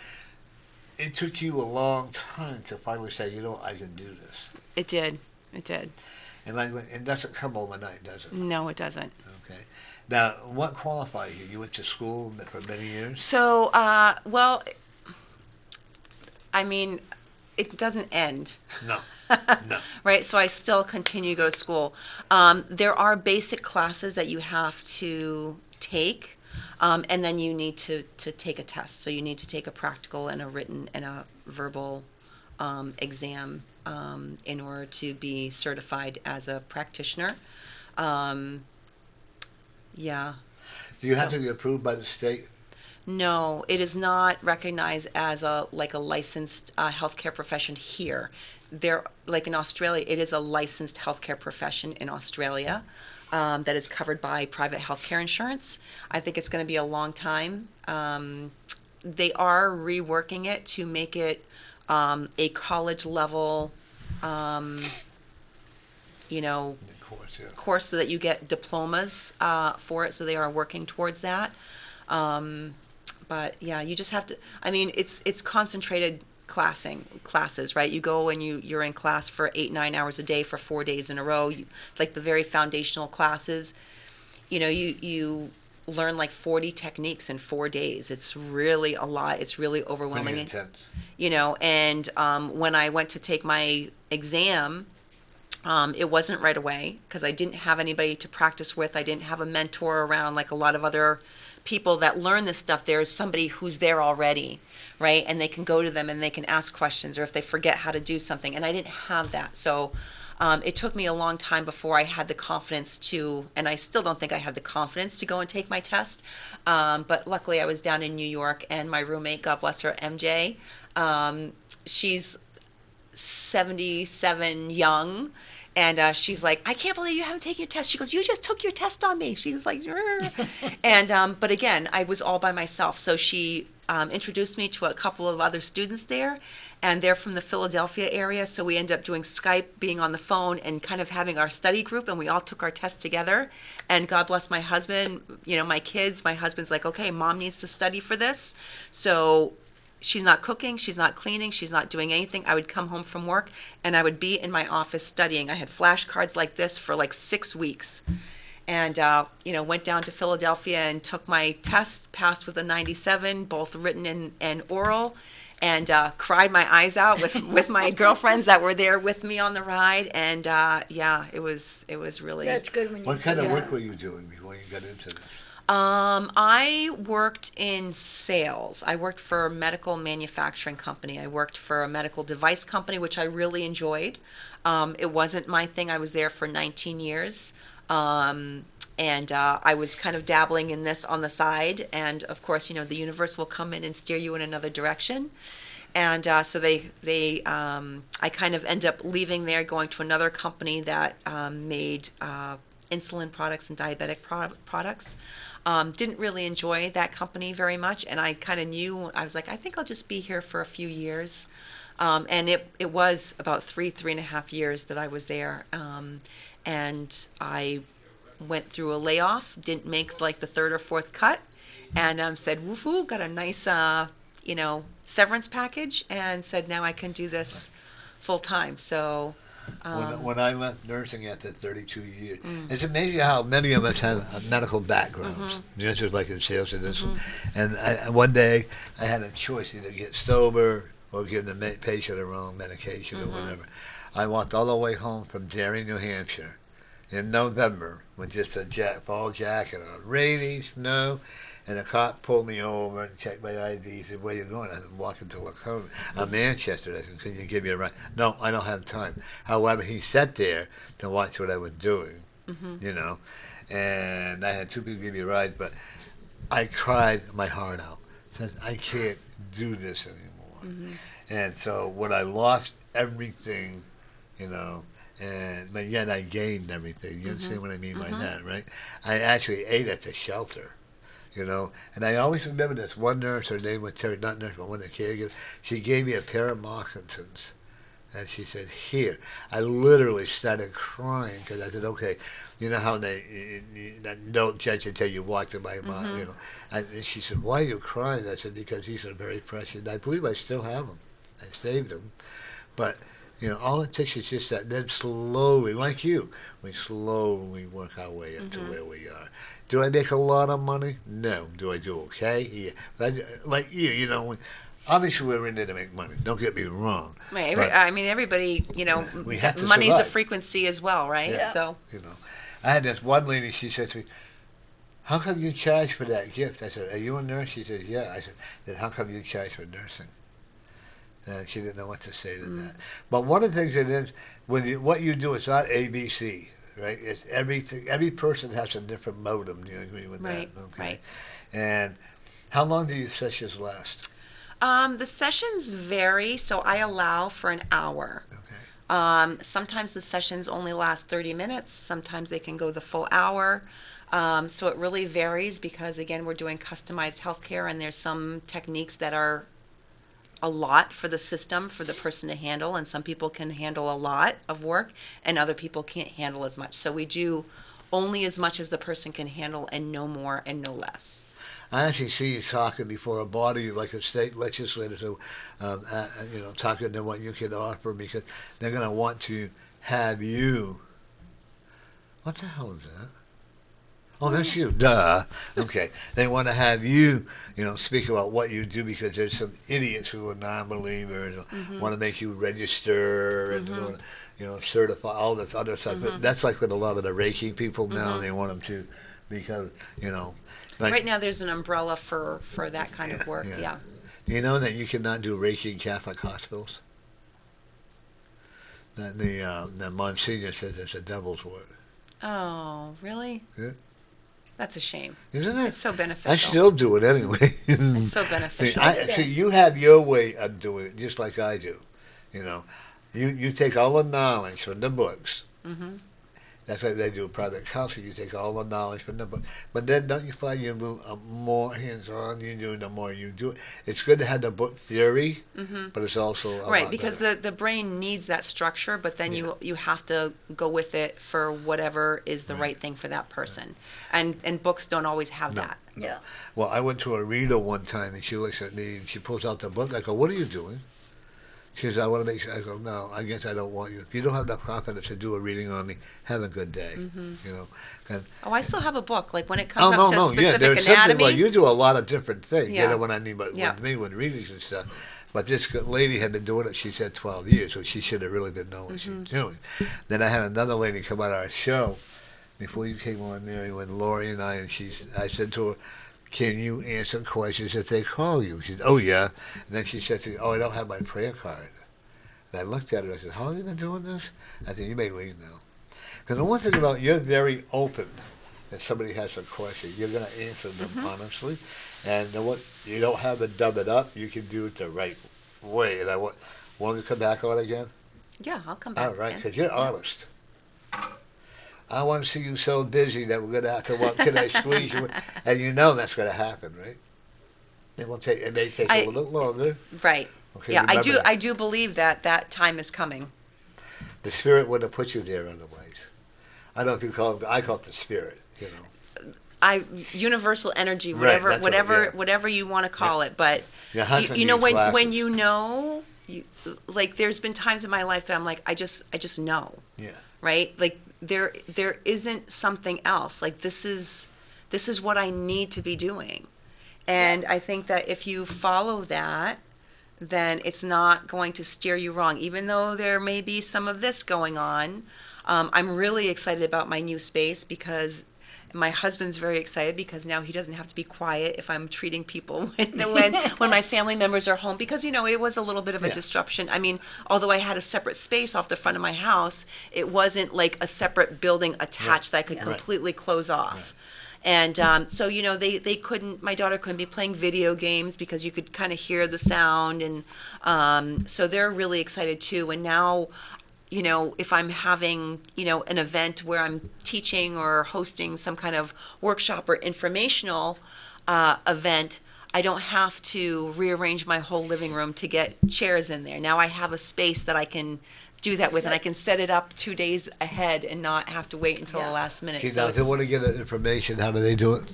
It took you a long time to finally say, you know, I can do this. It did. It did. And like, it doesn't come overnight, does it? No, it doesn't. Okay. Now, what qualifies you? You went to school for many years. So, well, I mean, it doesn't end. No. No. Right, so I still continue to go to school. There are basic classes that you have to take, and then you need to take a test. So you need to take a practical and a written and a verbal exam in order to be certified as a practitioner. Yeah. Do you have So- to be approved by the state? No, it is not recognized as a licensed healthcare profession here. There, like in Australia, it is a licensed healthcare profession in Australia that is covered by private healthcare insurance. I think it's going to be a long time. They are reworking it to make it a college level, Of course, yeah. course so that you get diplomas for it. So they are working towards that. But yeah, you just have to. I mean, it's concentrated classes, right? You go and you're in class for 8-9 hours a day for 4 days in a row. Like the very foundational classes, you learn like 40 techniques in 4 days. It's really a lot. It's really overwhelming. Pretty intense. And when I went to take my exam, it wasn't right away because I didn't have anybody to practice with. I didn't have a mentor around like a lot of other people that learn this stuff. There's somebody who's there already, right? And they can go to them and they can ask questions, or if they forget how to do something. And I didn't have that. So it took me a long time before I had the confidence to, and I still don't think I had the confidence to go and take my test. But luckily I was down in New York, and my roommate, God bless her, MJ, she's 77 young. And she's like, I can't believe you haven't taken your test. She goes, you just took your test on me. She was like, and but again, I was all by myself. So she introduced me to a couple of other students there, and they're from the Philadelphia area. So we ended up doing Skype, being on the phone, and kind of having our study group, and we all took our test together. And God bless my husband, my kids. My husband's like, okay, mom needs to study for this. So she's not cooking, she's not cleaning, she's not doing anything. I would come home from work and I would be in my office studying. I had flashcards like this for like 6 weeks. And, went down to Philadelphia and took my test, passed with a 97, both written and oral, and cried my eyes out with my girlfriends that were there with me on the ride. And, it was really... That's good when you. What kind of yeah. work were you doing before you got into this? I worked in sales. I worked for a medical manufacturing company. I worked for a medical device company, which I really enjoyed. It wasn't my thing. I was there for 19 years. And I was kind of dabbling in this on the side. And of course, the universe will come in and steer you in another direction. And so I kind of end up leaving there, going to another company that made insulin products and diabetic products. Didn't really enjoy that company very much, and I kind of knew, I was like, I think I'll just be here for a few years. And it was about 3.5 years that I was there. And I went through a layoff, didn't make like the third or fourth cut, and said, woohoo, got a nice, severance package, and said, now I can do this full time. So When I left nursing after 32 years, it's amazing how many of us have medical backgrounds. Just like in sales and this. And one day I had a choice, either get sober or give the patient the wrong medication or whatever. I walked all the way home from Derry, New Hampshire in November with just a fall jacket on, rainy, snow. And a cop pulled me over and checked my ID. He said, where are you going? I said, walking to Lacona. Manchester. I said, can you give me a ride? No, I don't have time. However, he sat there to watch what I was doing, And I had 2 people give me a ride, but I cried my heart out. I said, I can't do this anymore. And so when I lost everything, but yet I gained everything. You understand what I mean by that, right? I actually ate at the shelter. you know. And I always remember this one nurse, her name was Terry, not nurse, but one of the caregivers. She gave me a pair of moccasins. And she said, here. I literally started crying because I said, okay, you know how they don't judge until you walk them by mile, you know. And she said, why are you crying? I said, because these are very precious. And I believe I still have them. I saved them. But, you know, all it takes is just that. Then slowly, like you, we slowly work our way up to where we are. Do I make a lot of money? No. Do I do okay? Yeah. But like you know, obviously, we're in there to make money. Don't get me wrong. Right. But I mean, everybody, you know, we have to money's a survive. frequency as well, right? Yeah. So, you know, I had this one lady. She said to me, "How come you charge for that gift?" I said, "Are you a nurse?" She said, "Yeah." I said, "Then how come you charge for nursing?" And she didn't know what to say to that. But one of the things it is, what you do, it's not ABC, right? It's everything. Every person has a different modem. Do you agree with right, that? Okay. right. And how long do your sessions last? The sessions vary, so I allow for an hour. Okay. Sometimes the sessions only last 30 minutes. Sometimes they can go the full hour. So it really varies because, again, we're doing customized healthcare, and there's some techniques that are a lot for the system, for the person to handle, and some people can handle a lot of work, and other people can't handle as much. So we do only as much as the person can handle, and no more and no less. I actually see you talking before a body like a state legislature, so, you know, talking to what you can offer because they're going to want to have you. What the hell is that? Oh, that's you. Duh. Okay. They want to have you, you know, speak about what you do because there's some idiots who are non-believers, want to make you register and, you know, certify all this other stuff. But that's like with a lot of the Reiki people now. They want them to because, you know. Like, Right now, there's an umbrella for that kind of work. Yeah. Do you know that you cannot do Reiki in Catholic hospitals? That the Monsignor says it's a devil's work. Oh, really? Yeah. That's a shame. Isn't it? It's so beneficial. I still do it anyway. It's so beneficial. See, you have your way of doing it, just like I do. You know, you take all the knowledge from the books. That's why they do private counseling. You take all the knowledge from the book. But then don't you find you're more hands-on you do the more you do it? It's good to have the book theory, but it's also a Right, lot because better. the brain needs that structure, but then you have to go with it for whatever is the right thing for that person. And books don't always have that. Yeah. Well, I went to a reader one time, and she looks at me, and she pulls out the book. I go, "What are you doing?" She says, "I want to make sure." I go, "No, I guess I don't want you. If you don't have the confidence to do a reading on me, have a good day." You know. And, Oh, I still have a book. Like when it comes up to specific there's anatomy. something. Well, you do a lot of different things. You Yeah. know what I mean? But Yeah. with me, with readings and stuff. But this lady had been doing it. She said 12 years, so she should have really been knowing what she was doing. Then I had another lady come on our show before you came on, Mary, when Lori and I said to her, "Can you answer questions if they call you?" She said, "Oh yeah." And then she said to me, "Oh, I don't have my prayer card." And I looked at her and I said, "How long have you been doing this?" I said, "You may leave now." Because the one thing about you're very open. If somebody has a question, you're going to answer them honestly. And you don't have to dub it up. You can do it the right way. And I want to come back on again? Yeah, I'll come back. All right, again. because you're honest. I want to see you so busy that we're going to have to walk. Can I squeeze you? And you know that's going to happen, right? It may take a little bit longer. Right. Okay, Yeah, remember I do believe that time is coming. The spirit wouldn't have put you there otherwise. I don't know if you call it. I call it the spirit. You know. Universal energy, Right, whatever, that's whatever you want to call it. But Your husband you know, needs when glasses. you know, like there's been times in my life that I'm like, I just know. Yeah. Right? Like there isn't something else. Like this is what I need to be doing. And I think that if you follow that, then it's not going to steer you wrong. Even though there may be some of this going on, I'm really excited about my new space because my husband's very excited because now he doesn't have to be quiet if I'm treating people when my family members are home, because, you know, it was a little bit of a disruption. I mean, although I had a separate space off the front of my house, it wasn't like a separate building attached that I could completely close off. And so, you know, they couldn't, my daughter couldn't be playing video games because you could kind of hear the sound. And so they're really excited too. And now, you know, if I'm having, you know, an event where I'm teaching or hosting some kind of workshop or informational, event, I don't have to rearrange my whole living room to get chairs in there. Now I have a space that I can do that with, and I can set it up 2 days ahead and not have to wait until the last minute. Okay, So now, if they want to get information, how do they do it?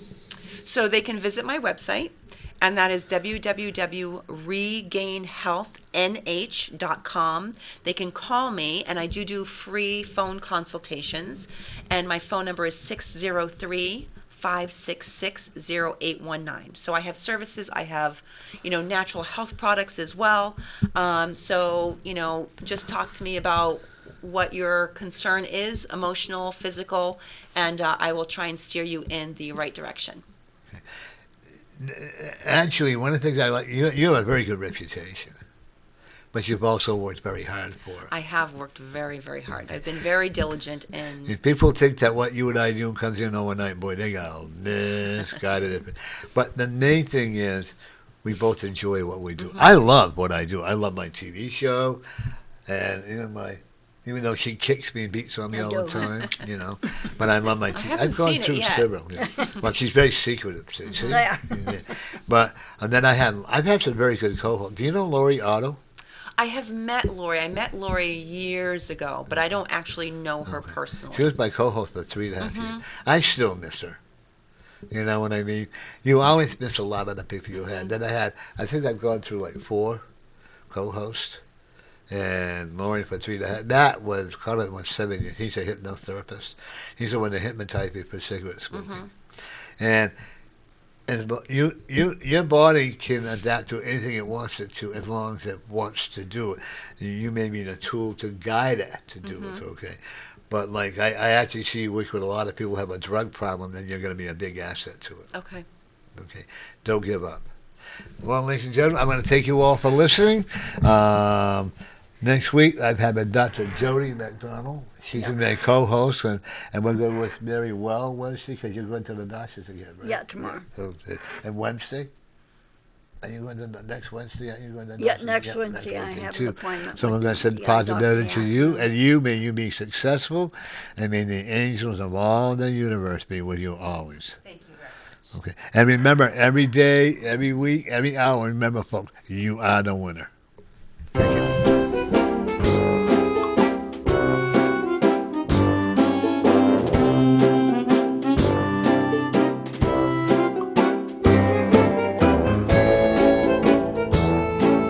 So they can visit my website, and that is www.regainhealthnh.com. They can call me, and I do free phone consultations, and my phone number is 603-566-0819. So I have services. I have, natural health products as well. So, just talk to me about what your concern is, emotional, physical, and I will try and steer you in the right direction. Actually, one of the things I like, you have a very good reputation, but you've also worked very hard for it. I have worked very, very hard. I've been very diligent in. If people think that what you and I do comes in overnight, boy, they got misguided it. But the main thing is, we both enjoy what we do. Mm-hmm. I love what I do. I love my TV show, and even though she kicks me and beats on me all the time, but I love my TV. I've gone through several. Well, she's very secretive, see? Yeah. But and then I've had some very good co-hosts. Do you know Lori Otto? I have met Lori. I met Lori years ago, but I don't actually know her personally. She was my co-host for 3.5 years. I still miss her. You know what I mean? You always miss a lot of the people you had. Then I think I've gone through like 4 co-hosts. And Lori for 3.5. That was Colin was 7 years. He's a hypnotherapist. He's the one that hypnotized me for cigarette smoking. And your body can adapt to anything it wants it to as long as it wants to do it. You may need a tool to guide it to do it. Okay. But like I actually see you work with a lot of people who have a drug problem, then you're going to be a big asset to it. Okay. Okay. Don't give up. Well, ladies and gentlemen, I'm going to thank you all for listening. Next week, I've had Dr. Jody McDonald. She's my co-host, and we're going with Mary Well Wednesday, because you're going to the doctors again, right? Yeah, tomorrow. Okay. And Wednesday? Are you going to next Wednesday? Are you going to next Wednesday I have an appointment. So I'm going to send positivity to you, and may you be successful, and may the angels of all the universe be with you always. Thank you very much. Okay. And remember, every day, every week, every hour, remember, folks, you are the winner.